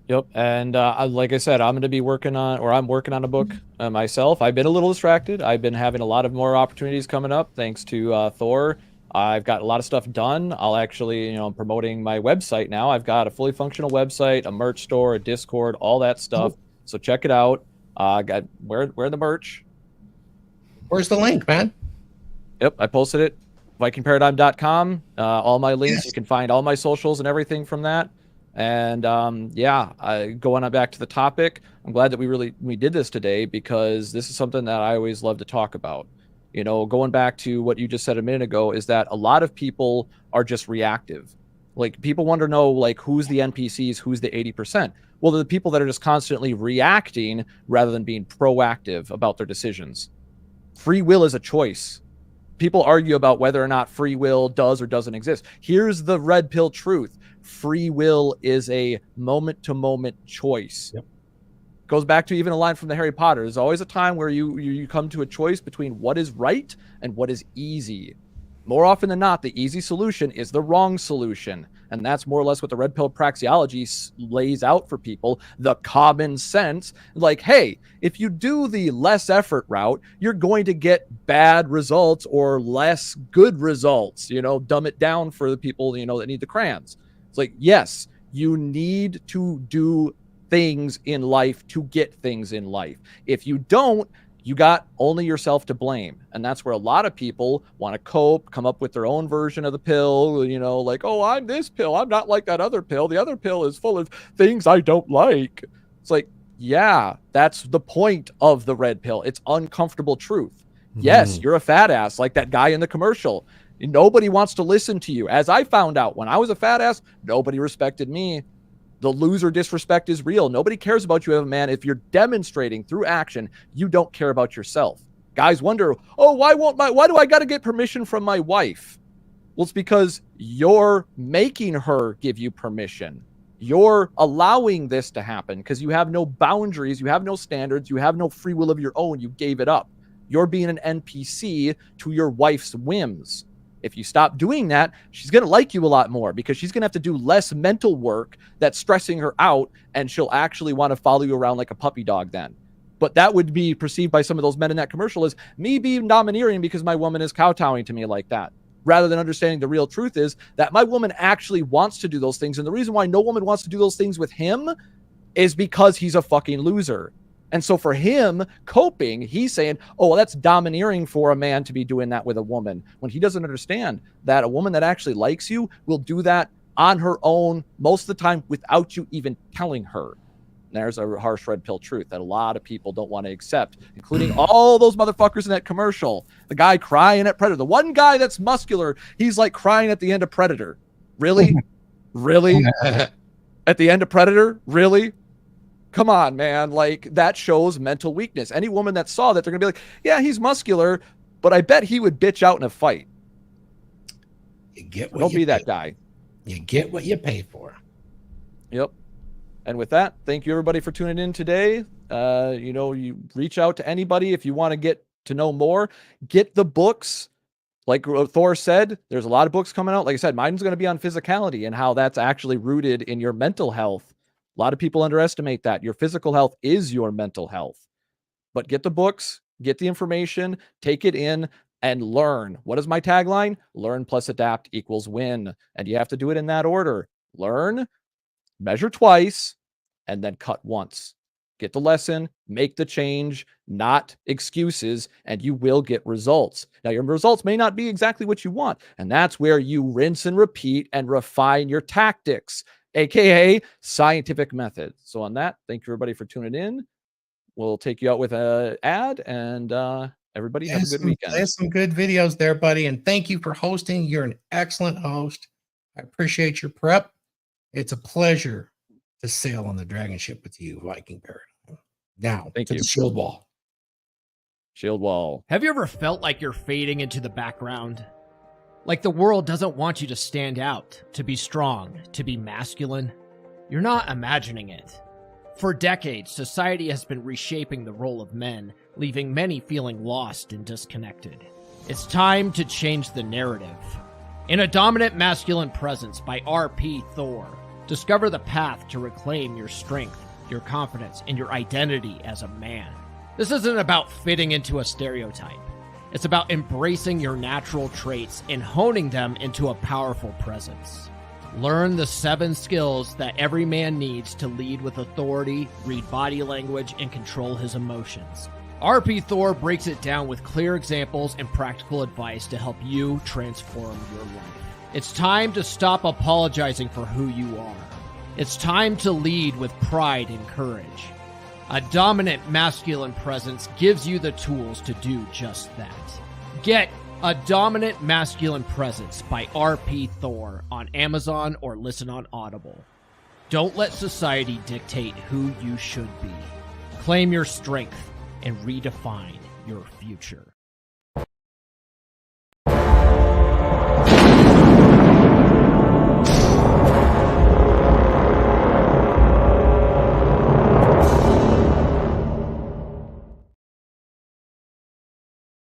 Yep. And like I said, I'm working on a book myself. I've been a little distracted. I've been having a lot of more opportunities coming up thanks to Thor. I've got a lot of stuff done. I'll actually, I'm promoting my website now. I've got a fully functional website, a merch store, a Discord, all that stuff. So check it out. Where the merch? Where's the link, man? Yep, I posted it. VikingParadigm.com. All my links. You can find all my socials and everything from that. And going on back to the topic, I'm glad that we did this today because this is something that I always love to talk about. Going back to what you just said a minute ago is that a lot of people are just reactive. Like people want to know like who's the NPCs, who's the 80%. Well, they're the people that are just constantly reacting rather than being proactive about their decisions. Free will is a choice. People argue about whether or not free will does or doesn't exist. Here's the red pill truth. Free will is a moment-to-moment choice. Yep. Goes back to even a line from the Harry Potter. There's always a time where you come to a choice between what is right and what is easy. More often than not, the easy solution is the wrong solution. And that's more or less what the red pill praxeology lays out for people. The common sense, like, hey, if you do the less effort route, you're going to get bad results or less good results. Dumb it down for the people, that need the crayons. It's like, yes, you need to do things in life to get things in life. If you don't, you got only yourself to blame. And that's where a lot of people want to cope, come up with their own version of the pill, like, oh, I'm this pill. I'm not like that other pill. The other pill is full of things I don't like. It's like, yeah, that's the point of the red pill. It's uncomfortable truth. Yes, you're a fat ass like that guy in the commercial. Nobody wants to listen to you. As I found out when I was a fat ass, nobody respected me. The loser disrespect is real. Nobody cares about you, man. If you're demonstrating through action, you don't care about yourself. Guys wonder, oh, why do I got to get permission from my wife? Well, it's because you're making her give you permission. You're allowing this to happen because you have no boundaries. You have no standards. You have no free will of your own. You gave it up. You're being an NPC to your wife's whims. If you stop doing that, she's going to like you a lot more because she's going to have to do less mental work that's stressing her out, and she'll actually want to follow you around like a puppy dog then. But that would be perceived by some of those men in that commercial as me being domineering because my woman is kowtowing to me like that, rather than understanding the real truth is that my woman actually wants to do those things. And the reason why no woman wants to do those things with him is because he's a fucking loser. And so for him coping, he's saying, oh, well, that's domineering for a man to be doing that with a woman, when he doesn't understand that a woman that actually likes you will do that on her own most of the time without you even telling her. And there's a harsh red pill truth that a lot of people don't want to accept, including all those motherfuckers in that commercial. The guy crying at Predator. The one guy that's muscular, he's like crying at the end of Predator. Really? Really? At the end of Predator? Really? Come on, man. Like, that shows mental weakness. Any woman that saw that, they're going to be like, yeah, he's muscular, but I bet he would bitch out in a fight. You get what Don't you be pay. that guy. You get what you pay for. Yep. And with that, thank you everybody for tuning in today. You reach out to anybody if you want to get to know more. Get the books. Like Thor said, there's a lot of books coming out. Like I said, mine's going to be on physicality and how that's actually rooted in your mental health. A lot of people underestimate that. Your physical health is your mental health. But get the books, get the information, take it in, and learn. What is my tagline? Learn plus adapt equals win. And you have to do it in that order. Learn, measure twice, and then cut once. Get the lesson, make the change, not excuses, and you will get results. Now, your results may not be exactly what you want, and that's where you rinse and repeat and refine your tactics, aka scientific method. So on that, thank you everybody for tuning in. We'll take you out with an ad, and everybody have a good weekend. There's some good videos there, buddy, and thank you for hosting. You're an excellent host. I appreciate your prep. It's a pleasure to sail on the dragon ship with you, VikingParadigm. Now, thank to you. the shield wall. Shield wall. Have you ever felt like you're fading into the background? Like the world doesn't want you to stand out, to be strong, to be masculine? You're not imagining it. For decades, society has been reshaping the role of men, leaving many feeling lost and disconnected. It's time to change the narrative. In A Dominant Masculine Presence by R.P. Thor, discover the path to reclaim your strength, your confidence, and your identity as a man. This isn't about fitting into a stereotype. It's about embracing your natural traits and honing them into a powerful presence. Learn the 7 skills that every man needs to lead with authority, read body language, and control his emotions. R.P. Thor breaks it down with clear examples and practical advice to help you transform your life. It's time to stop apologizing for who you are. It's time to lead with pride and courage. A Dominant Masculine Presence gives you the tools to do just that. Get A Dominant Masculine Presence by R.P. Thor on Amazon or listen on Audible. Don't let society dictate who you should be. Claim your strength and redefine your future.